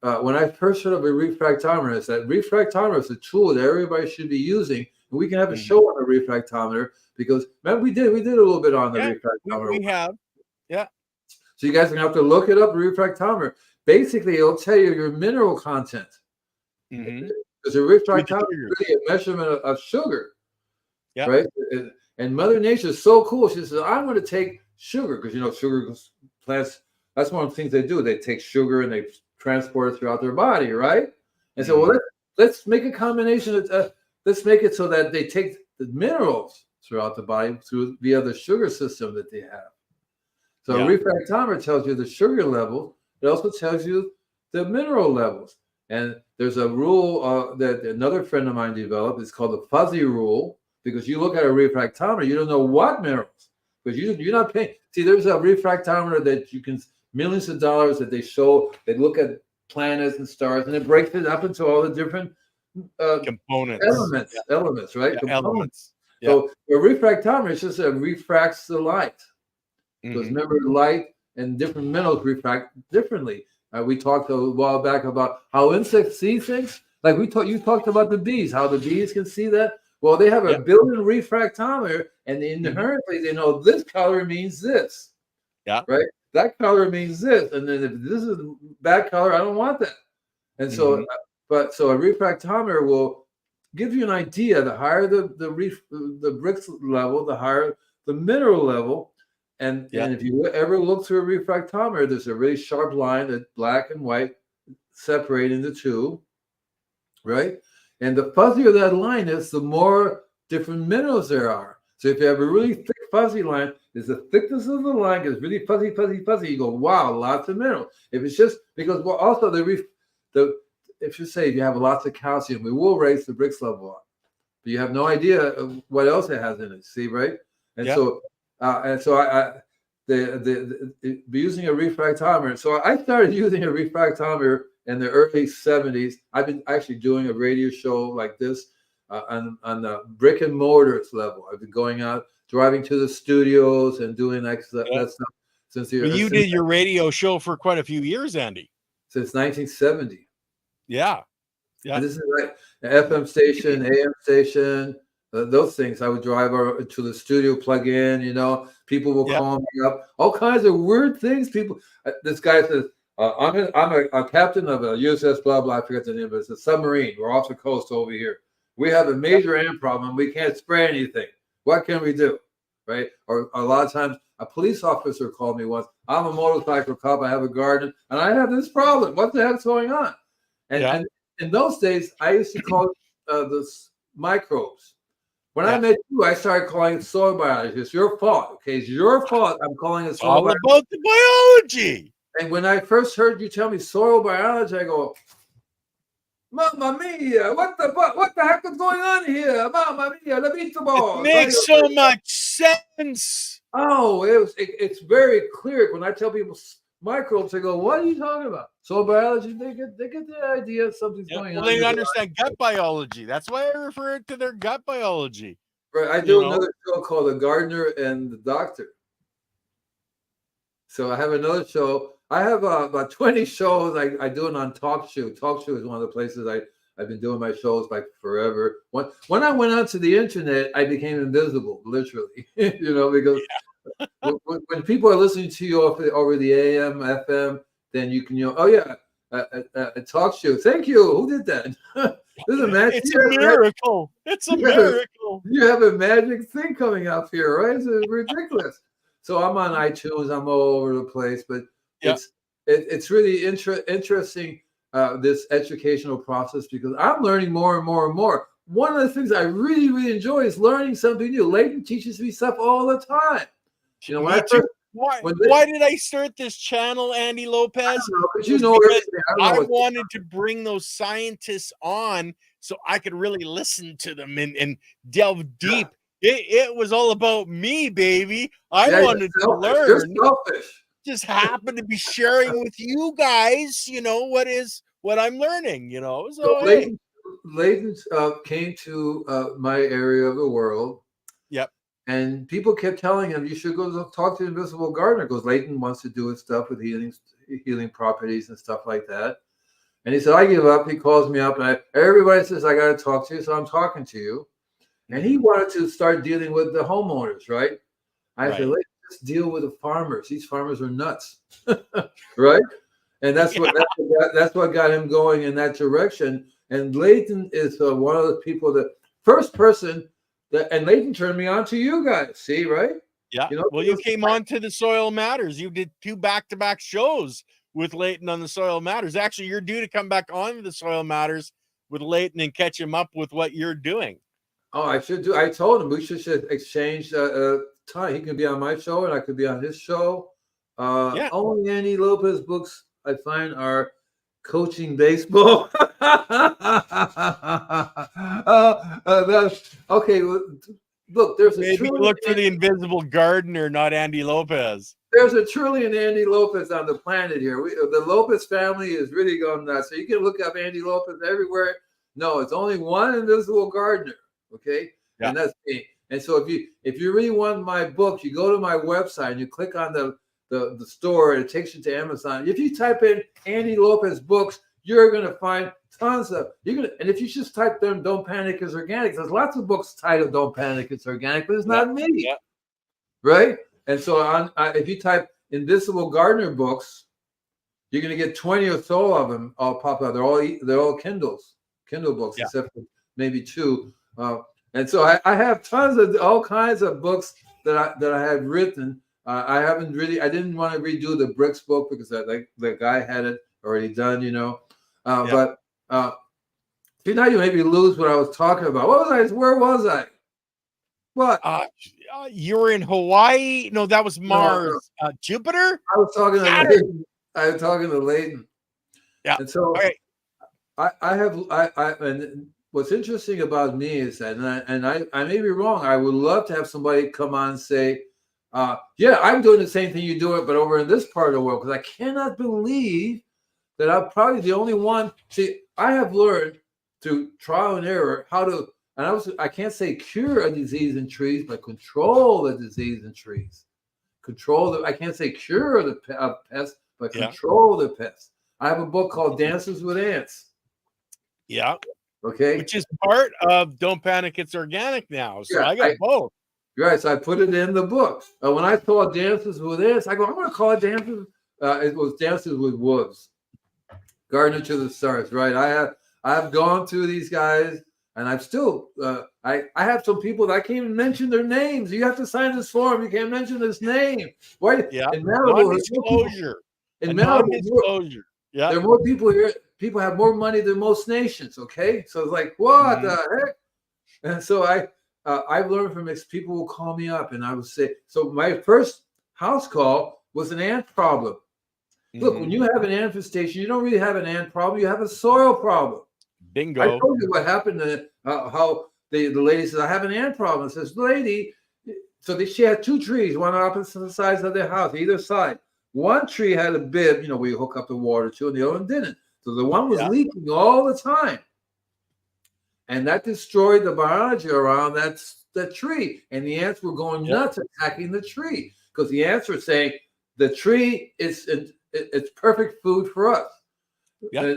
when I first heard of a refractometer, I said, refractometer is a tool that everybody should be using. And we can have a show on the refractometer because, remember, we did a little bit on the refractometer. We have. Yeah. So you guys are going to have to look it up, refractometer. Basically, it'll tell you your mineral content. Because a refractometer is really a measurement of sugar. Yeah. Right? And Mother Nature is so cool. She says, I'm going to take sugar, because, sugar plants, that's one of the things they do. They take sugar and they transport it throughout their body, right? And so, well, let's make a combination of, let's make it so that they take the minerals throughout the body via the sugar system that they have. So a refractometer tells you the sugar level. It also tells you the mineral levels. And there's a rule that another friend of mine developed. It's called the fuzzy rule, because you look at a refractometer, you don't know what minerals, because you're not paying. See, there's a refractometer that you can, millions of dollars that they show. They look at planets and stars, and it breaks it up into all the different components, elements, right? Yeah, elements. Yeah. So a refractometer is just refracts the light. Because remember, light and different minerals refract differently. We talked a while back about how insects see things. Like you talked about the bees, how the bees can see that. Well, they have a built-in refractometer, and inherently they know this color means this. Yeah. Right. That color means this, and then if this is a bad color, I don't want that. And so, so a refractometer will give you an idea. The higher the bricks level, the higher the mineral level. And if you ever look through a refractometer, there's a really sharp line, that's black and white, separating the two, right? And the fuzzier that line is, the more different minerals there are. So if you have a really thick fuzzy line, is the thickness of the line gets really fuzzy, you go, wow, lots of minerals. If it's just because, well, also if you say you have lots of calcium, we will raise the bricks level up, but you have no idea of what else it has in it. See, right? And so using a refractometer. So I started using a refractometer in the early 70s. I've been actually doing a radio show like this on the brick and mortars level. I've been going out, driving to the studios and doing that stuff since you did your radio show for quite a few years, Andy. Since 1970. Yeah. And this is like an FM station, AM station. Those things. I would drive to the studio, plug in, people will call me up, all kinds of weird things. People, this guy says, I'm a captain of a USS blah, blah, I forget the name, but it's a submarine. We're off the coast over here. We have a major ant problem. We can't spray anything. What can we do? Right? Or a lot of times, a police officer called me once. I'm a motorcycle cop. I have a garden, and I have this problem. What the heck's going on? And in those days, I used to call this microbes. When I met you, I started calling it soil biology. It's your fault. Okay, it's your fault. I'm calling it soil biology. All about the biology. And when I first heard you tell me soil biology, I go, Mamma mia, what the heck is going on here? Mamma mia, it makes so much sense. Oh, it's very clear. When I tell people microbes, they go, what are you talking about? Soil biology, they get the idea something's going on. They understand gut biology. That's why I refer to their gut biology. Right. I do another show called The Gardener and the Doctor. So I have another show. I have about 20 shows. I do it on TalkShoe. TalkShoe is one of the places I've been doing my shows like forever. When I went onto the internet, I became invisible, literally. Because when people are listening to you over the AM, FM, then you can, TalkShoe. Thank you. Who did that? This is a magic. It's a miracle. It's a miracle. You have a magic thing coming up here, right? It's ridiculous. So I'm on iTunes. I'm all over the place, but it's really interesting, this educational process, because I'm learning more and more and more. One of the things I really, really enjoy is learning something new. Leighton teaches me stuff all the time. Why did I start this channel, Andy Lopez? I wanted to bring those scientists on so I could really listen to them and delve deep. It was all about me, baby. I wanted to learn. You're selfish. Just happened to be sharing with you guys, what I'm learning, So Leighton came to my area of the world. Yep. And people kept telling him, you should go talk to the Invisible Gardener, because Leighton wants to do his stuff with healing properties and stuff like that. And he said, I give up. He calls me up, and everybody says, I got to talk to you, so I'm talking to you. And he wanted to start dealing with the homeowners, right? I said, let's deal with the farmers. These farmers are nuts, right? And that's what got him going in that direction. And Leighton is one of the people, the first person and Leighton turned me on to you guys. See, right? Yeah. You came on to the Soil Matters. You did 2 back-to-back shows with Leighton on the Soil Matters. Actually, you're due to come back on the Soil Matters with Leighton and catch him up with what you're doing. Oh, I should do. I told him we should exchange time. He can be on my show and I could be on his show. Only Andy Lopez books I find are coaching baseball. Okay. Look, there's look for the Invisible Gardener, not Andy Lopez. There's a trillion Andy Lopez on the planet here. The Lopez family is really going nuts. So you can look up Andy Lopez everywhere. No, it's only one Invisible Gardener. Okay, and that's me. And so if you really want my book, you go to my website and you click on the store, and it takes you to Amazon. If you type in Andy Lopez books, you're gonna find tons of. And if you just type them, "Don't Panic, It's Organic," there's lots of books titled "Don't Panic, It's Organic," but it's not me, right? And so if you type Invisible Gardener books, you're gonna get 20 or so of them all pop out. They're all Kindle books, except for maybe 2. And so I have tons of all kinds of books that I had written. I didn't want to redo the bricks book because the guy had it already done, But now you made me lose what I was talking about. Where was I? What? You were in Hawaii? No, that was Mars. No. Jupiter? I was talking to Leighton. Yeah. And so and what's interesting about me is that, and I may be wrong, I would love to have somebody come on and say, I'm doing the same thing you do it, but over in this part of the world, because I cannot believe that I'm probably the only one. See, I have learned through trial and error how to, I can't say cure a disease in trees, but control the disease in trees. I can't say cure the pest, but control the pest. I have a book called Dances with Ants. Yeah. Okay. Which is part of Don't Panic, It's Organic now. So I got both. Right. So I put it in the book. When I saw Dances with Ants, I go, I'm going to call it Dances. It was Dances with Wolves. Gardener to the Stars. Right. I have gone through these guys. And I'm still, I have some people that I can't even mention their names. You have to sign this form. You can't mention this name. Why? Yeah. In Malibu, Non-disclosure. in A Malibu, non-disclosure. Yeah. there are more people here. People have more money than most nations. Okay, so it's like, what the heck? And so I've learned from this. People will call me up, and I would say, so my first house call was an ant problem. Look, when you have an ant infestation, you don't really have an ant problem. You have a soil problem. Bingo. I told you what happened. How the lady says, I have an ant problem. Says, lady, so she had 2 trees, one opposite sides of their house, either side. One tree had a bib, you know, where you hook up the water to, and the other one didn't. So the one was leaking all the time. And that destroyed the biology around that tree. And the ants were going nuts attacking the tree because the ants were saying the tree is it's perfect food for us. Yeah.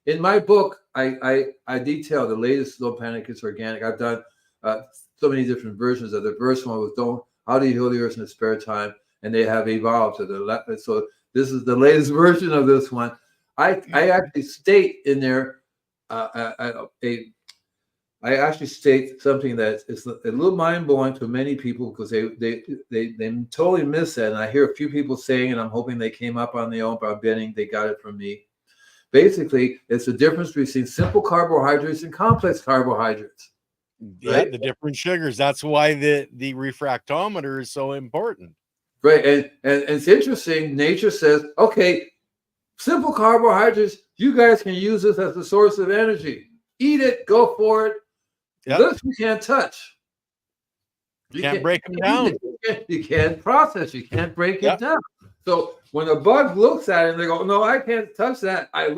In my book, I detail the latest low panic is organic. I've done so many different versions of the first one was how do you heal the earth in the spare time, and they have evolved to the left. So this is the latest version of this one. I actually state in there I actually state something that is a little mind-blowing to many people because they totally miss that. And I hear a few people saying, and I'm hoping they came up on their own by betting they got it from me. Basically, it's the difference between simple carbohydrates and complex carbohydrates. Yeah, right? The different sugars. That's why the refractometer is so important. Right, and it's interesting. Nature says, okay, simple carbohydrates, you guys can use this as a source of energy. Eat it, go for it. Yep. This you can't touch. You can't break them down. You can't process. You can't break it down. So when a bug looks at it and they go, no, I can't touch that. I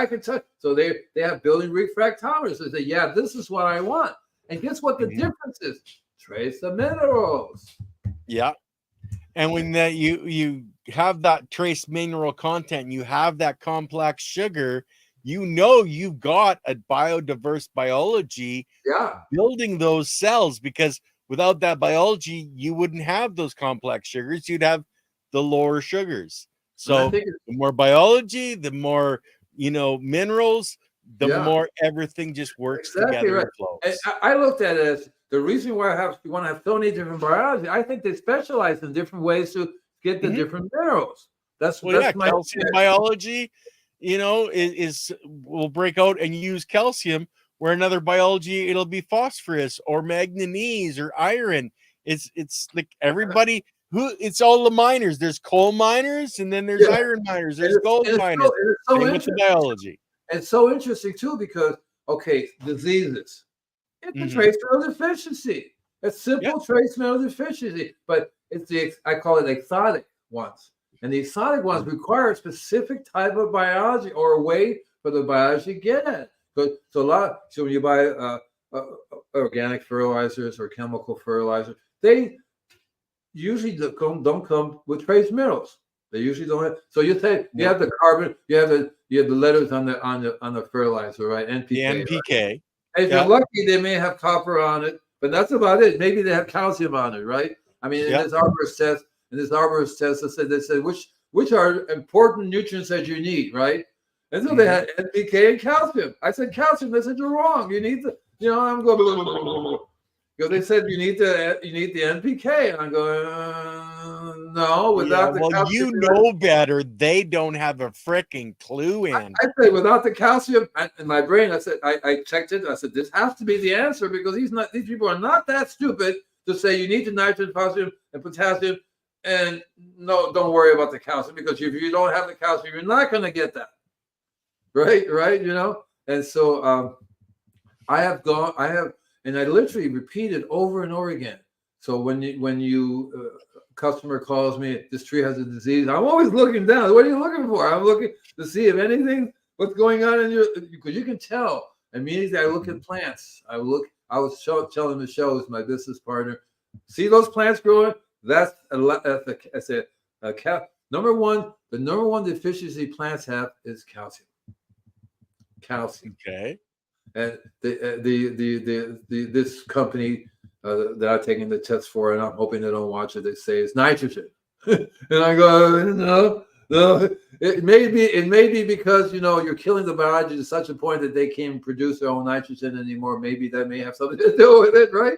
can touch. So they have building refractometers. They say, yeah, this is what I want. And guess what the difference is? Trace the minerals. Yeah. And when you have that trace mineral content, you have that complex sugar, you know you've got a biodiverse biology building those cells, because without that biology, you wouldn't have those complex sugars. You'd have the lower sugars. So the more biology, the more, minerals, the more everything just works together and flows. And I looked at it as the reason why you want to have so many different biology. I think they specialize in different ways to get the different minerals. That's my calcium biology. Will break out and use calcium, where another biology it'll be phosphorus or manganese or iron. It's like everybody it's all the miners. There's coal miners, and then there's iron miners, there's gold miners. With the biology. It's so interesting too, because diseases. It's a trace mineral deficiency. It's simple trace mineral deficiency, but it's I call it exotic ones. And the exotic ones require a specific type of biology or a way for the biology to get it. So when you buy organic fertilizers or chemical fertilizers, they usually don't come with trace minerals. They usually don't have. So you say you have the carbon, you have the letters on the fertilizer, right? NPK. The NPK. Right? And if you're lucky, they may have copper on it, but that's about it. Maybe they have calcium on it, right? I mean, in this Arborist test. In this Arborist test, they said which are important nutrients that you need, right? And so they had NPK and calcium. I said calcium. They said you're wrong. You need I'm going. Blah, blah, blah, blah. They said you need the NPK, and I'm going no. Without the calcium, better. They don't have a freaking clue. And I said without the calcium in my brain, I said I checked it. I said this has to be the answer, because these people are not that stupid to say you need the nitrogen, phosphorus, and potassium. And no, don't worry about the calcium, because if you don't have the calcium, you're not going to get that. Right. And so and I literally repeat it over and over again. So when you customer calls me, this tree has a disease, I'm always looking down. What are you looking for? I'm looking to see if what's going on in because you can tell immediately. I look at plants. I was telling the show with my business partner, see those plants growing? That's the number one deficiency plants have is calcium. Okay. And this company that I'm taking the test for, and I'm hoping they don't watch it, they say it's nitrogen. And I go, no. It may be because you're killing the biology to such a point that they can't produce their own nitrogen anymore. Maybe that may have something to do with it, right?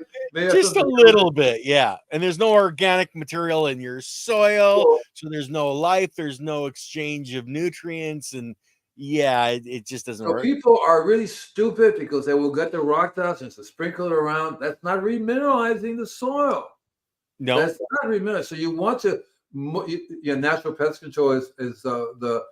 Just a little bit, yeah. And there's no organic material in your soil, so there's no life, there's no exchange of nutrients, and yeah, it just doesn't work. People are really stupid because they will get the rock dust and to sprinkle it around. That's not remineralizing the soil. No, that's not remineralizing. So you want to, natural pest control is the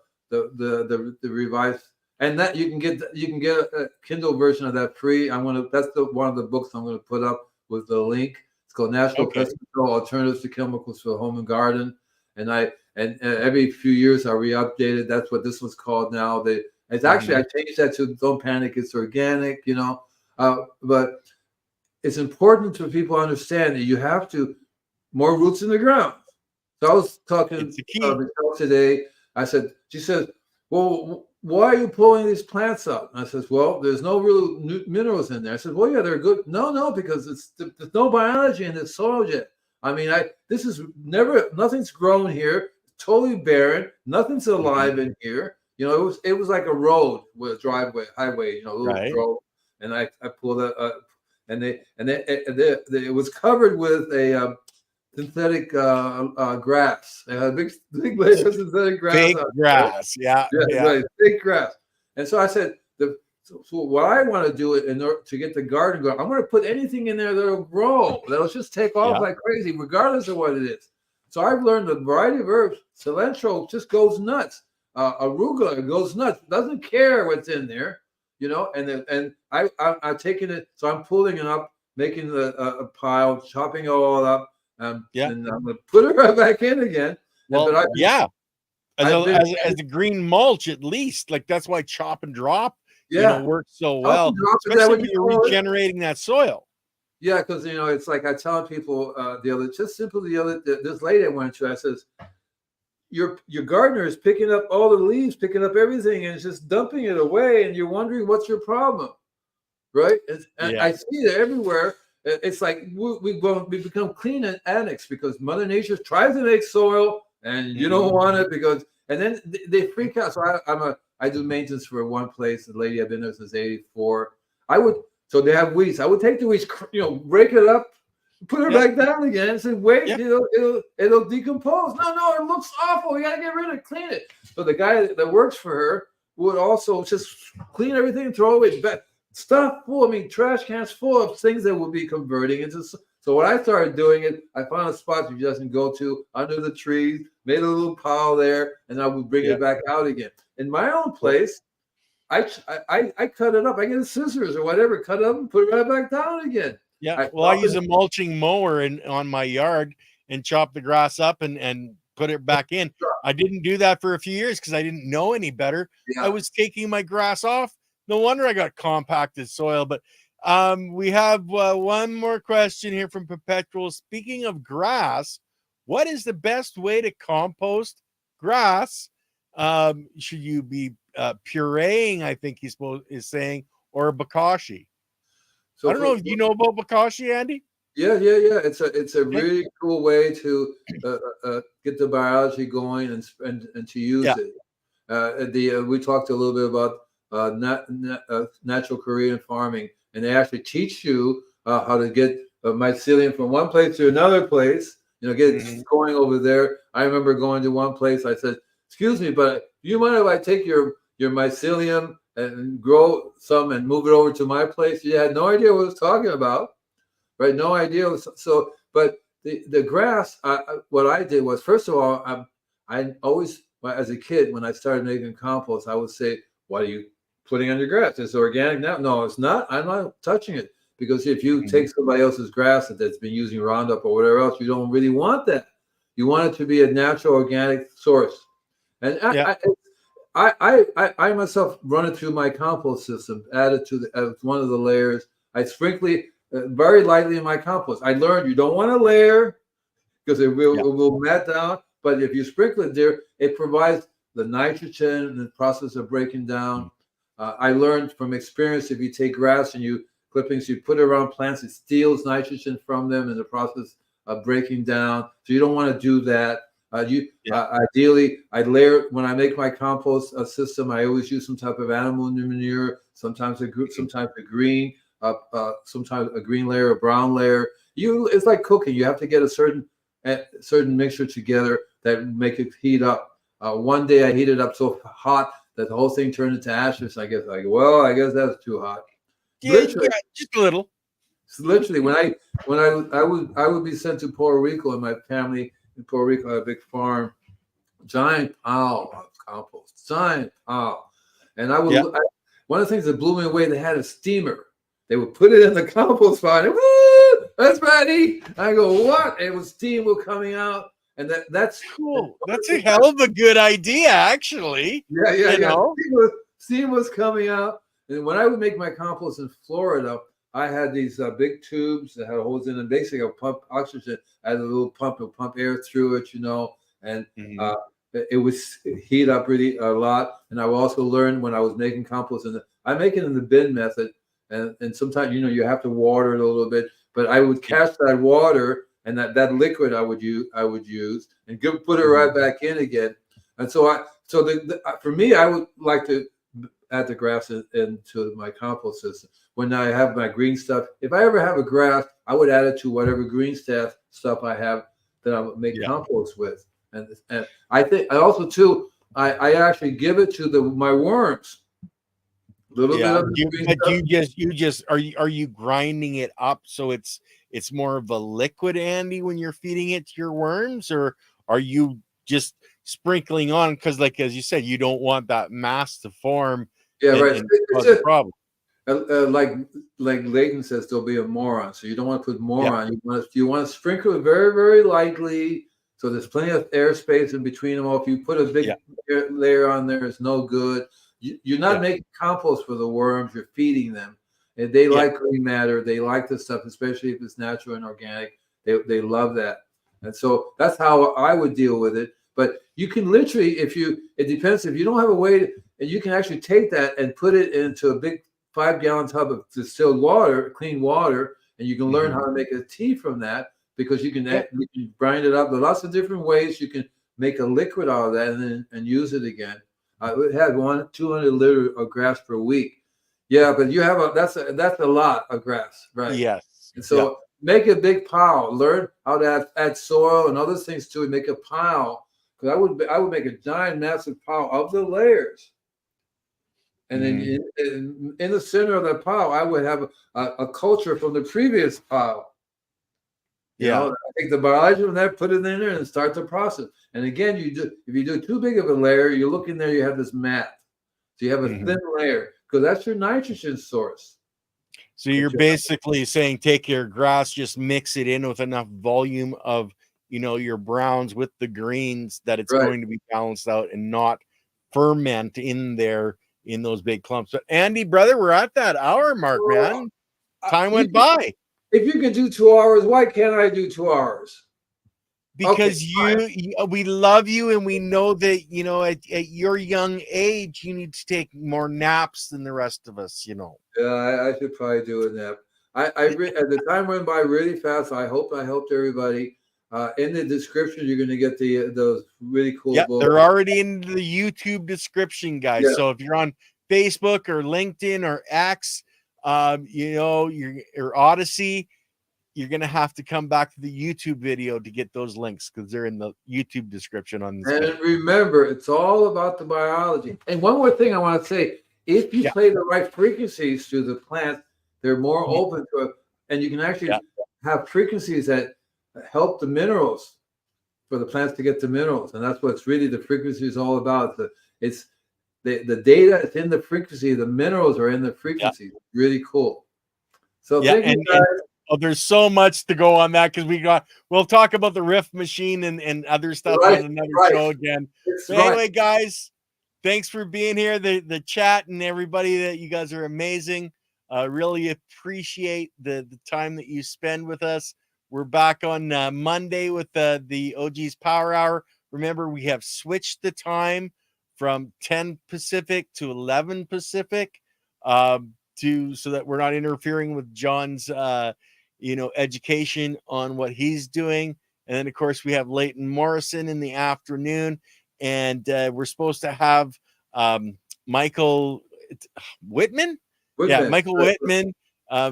revised, and that you can get a Kindle version of that free. That's one of the books I'm going to put up with the link. It's called Natural Pest Control: Alternatives to Chemicals for Home and Garden. And every few years I re-update it. That's what this was called now. It's actually I changed that to don't panic, it's organic, but it's important for people to understand that you have to more roots in the ground. So I was talking to Michelle today. She says, well, why are you pulling these plants up? And I says, well, there's no real minerals in there. I said, well, yeah, they're good. No, because there's no biology in this soil yet. I mean, nothing's grown here. Totally barren. Nothing's alive in here. It was like a road with a driveway, highway, a little road. And I pulled it up, and it was covered with a synthetic grass. They had a big layer of synthetic grass. Fake grass, yeah. Right, fake grass. And so I said, so what I want to do in order to get the garden going, I'm going to put anything in there that'll grow, that'll just take off like crazy, regardless of what it is. So I've learned a variety of herbs. Cilantro just goes nuts. Arugula goes nuts. Doesn't care what's in there, And I'm taking it. So I'm pulling it up, making a pile, chopping it all up. And I'm going to put it right back in again. Well, as a green mulch, at least. Like that's why chop and drop, works so well. Especially when you're regenerating that soil. Yeah, because it's like I tell people this lady I went to, I says, your gardener is picking up all the leaves, picking up everything, and it's just dumping it away, and you're wondering what's your problem, right? And I see it everywhere. It's like we become clean and addicts because Mother Nature tries to make soil, and you don't want it and then they freak out. So I do maintenance for one place. The lady I've been there since '84. So they have weeds. I would take the weeds, break it up, put it back down again, and say, wait, it'll decompose. No, it looks awful. You gotta get rid of it, clean it. So the guy that works for her would also just clean everything and throw away stuff full. Trash cans full of things that would be converting into. So when I started doing it, I found a spot you just can go to under the trees, made a little pile there, and I would bring it back out again. In my own place, I cut it up. I get scissors or whatever, cut it up and put it right back down again. Yeah. I use a mulching mower on my yard and chop the grass up and put it back in. I didn't do that for a few years because I didn't know any better. Yeah. I was taking my grass off. No wonder I got compacted soil. But we have one more question here from Perpetual. Speaking of grass, what is the best way to compost grass? Should you be pureeing, I think he's saying, or bokashi? So I don't know if you know about bokashi, Andy. Yeah. It's a really cool way to get the biology going and to use it. We talked a little bit about natural Korean farming, and they actually teach you how to get mycelium from one place to another place. Get it going over there. I remember going to one place. I said, "Excuse me, but do you mind if I take your mycelium and grow some and move it over to my place?" You had no idea what I was talking about, right? No idea. So, but the grass, what I did was, first of all, I always, as a kid, when I started making compost, I would say, "What are you putting on your grass? It's organic now." No, it's not. I'm not touching it. Because if you take somebody else's grass that's been using Roundup or whatever else, you don't really want that. You want it to be a natural organic source. And I myself run it through my compost system, add it to as one of the layers. I sprinkle it very lightly in my compost. I learned you don't want to layer because it will mat down. But if you sprinkle it there, it provides the nitrogen in the process of breaking down. I learned from experience, if you take grass and clippings, you put it around plants, it steals nitrogen from them in the process of breaking down. So you don't want to do that. Ideally, I layer when I make my compost system. I always use some type of animal manure. Sometimes sometimes a green, sometimes a green layer, a brown layer. It's like cooking. You have to get a certain mixture together that make it heat up. One day I heated up so hot that the whole thing turned into ashes. I guess I guess that's too hot. Yeah, just a little. Literally, I would be sent to Puerto Rico, and my family in Puerto Rico had a big farm, giant pile of compost, giant pile, and one of the things that blew me away, they had a steamer. They would put it in the compost pile, and woo, that's ready. I go, what? It was steam coming out, and that's cool. That's a hell of a good idea, actually. Yeah. Steam was coming out, and when I would make my compost in Florida, I had these big tubes that had holes in them. Basically, I pump oxygen. I had a little pump to pump air through it, and it would heat up really a lot. And I also learned when I was making compost, I make it in the bin method, and sometimes you have to water it a little bit. But I would catch that water and that liquid I would use and put it right back in again. And so for me, I would like to add the grass into my compost system. When I have my green stuff, if I ever have a grass, I would add it to whatever green stuff I have that I would make compost with. And I think I also too, I actually give it to my worms. A little bit of you just are you grinding it up so it's more of a liquid, Andy, when you're feeding it to your worms, or are you just sprinkling on because, like as you said, you don't want that mass to form? Right. And cause a problem. Like Leighton says, there'll be a moron. So you don't want to put more on. You want to sprinkle it very, very lightly, so there's plenty of airspace in between them all. If you put a big layer on there, it's no good. You're not making compost for the worms. You're feeding them. And they like green matter. They like this stuff, especially if it's natural and organic. They love that. And so that's how I would deal with it. But you can literally, it depends if you don't have a way and you can actually take that and put it into a big 5-gallon tub of distilled water, clean water, and you can learn how to make a tea from that, because you can grind it up. There are lots of different ways you can make a liquid out of that and use it again. We had 200 liters of grass per week. Yeah, but you have that's a lot of grass, right? Yes. And so make a big pile. Learn how to add soil and other things to it. Make a pile, because I would make a giant, massive pile of the layers. And then in the center of that pile, I would have a culture from the previous pile. I take the biology from that, put it in there, and start the process. And again, if you do too big of a layer, you look in there, you have this mat. So you have a thin layer, because that's your nitrogen source. So you're basically saying take your grass, just mix it in with enough volume of your browns with the greens that it's going to be balanced out and not ferment in there in those big clumps. But Andy, brother, we're at that hour mark, man. Time went by. If you can do 2 hours, why can't I do 2 hours? Because we love you, and we know that at your young age you need to take more naps than the rest of us. Yeah, I should probably do a nap. The time went by really fast. I hope I helped everybody. In the description, you're going to get those really cool books. They're already in the YouTube description, guys. So if you're on Facebook or LinkedIn or X, your Odyssey, you're going to have to come back to the YouTube video to get those links, because they're in the YouTube description on this. And remember, it's all about the biology. And one more thing I want to say, if you play the right frequencies to the plant, they're more open to it. And you can actually have frequencies that help the minerals, for the plants to get the minerals. And that's what's really the frequency is all about. It's the data is in the frequency. The minerals are in the frequency. Really cool. So thank you guys. There's so much to go on that, because we'll talk about the riff machine and other stuff on another show again. Anyway, guys, thanks for being here. The chat and everybody, that you guys are amazing. Really appreciate the time that you spend with us. We're back on Monday with the OG's Power Hour. Remember, we have switched the time from 10 Pacific to 11 Pacific, so that we're not interfering with John's education on what he's doing. And then, of course, we have Leighton Morrison in the afternoon. And we're supposed to have Michael Whitman. Yeah, Michael Whitman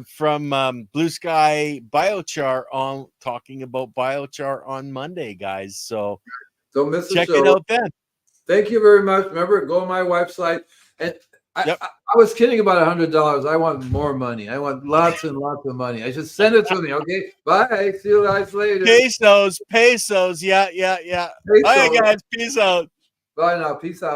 from Blue Sky Biochar on talking about biochar on Monday, guys. So don't miss the check show. it out then. Thank you very much. Remember, go on my website. And I was kidding about $100. I want more money. I want lots and lots of money. I just send it to me. Okay. Bye. See you guys later. Pesos. Yeah. Pesos. Bye, guys. Peace out. Bye now. Peace out.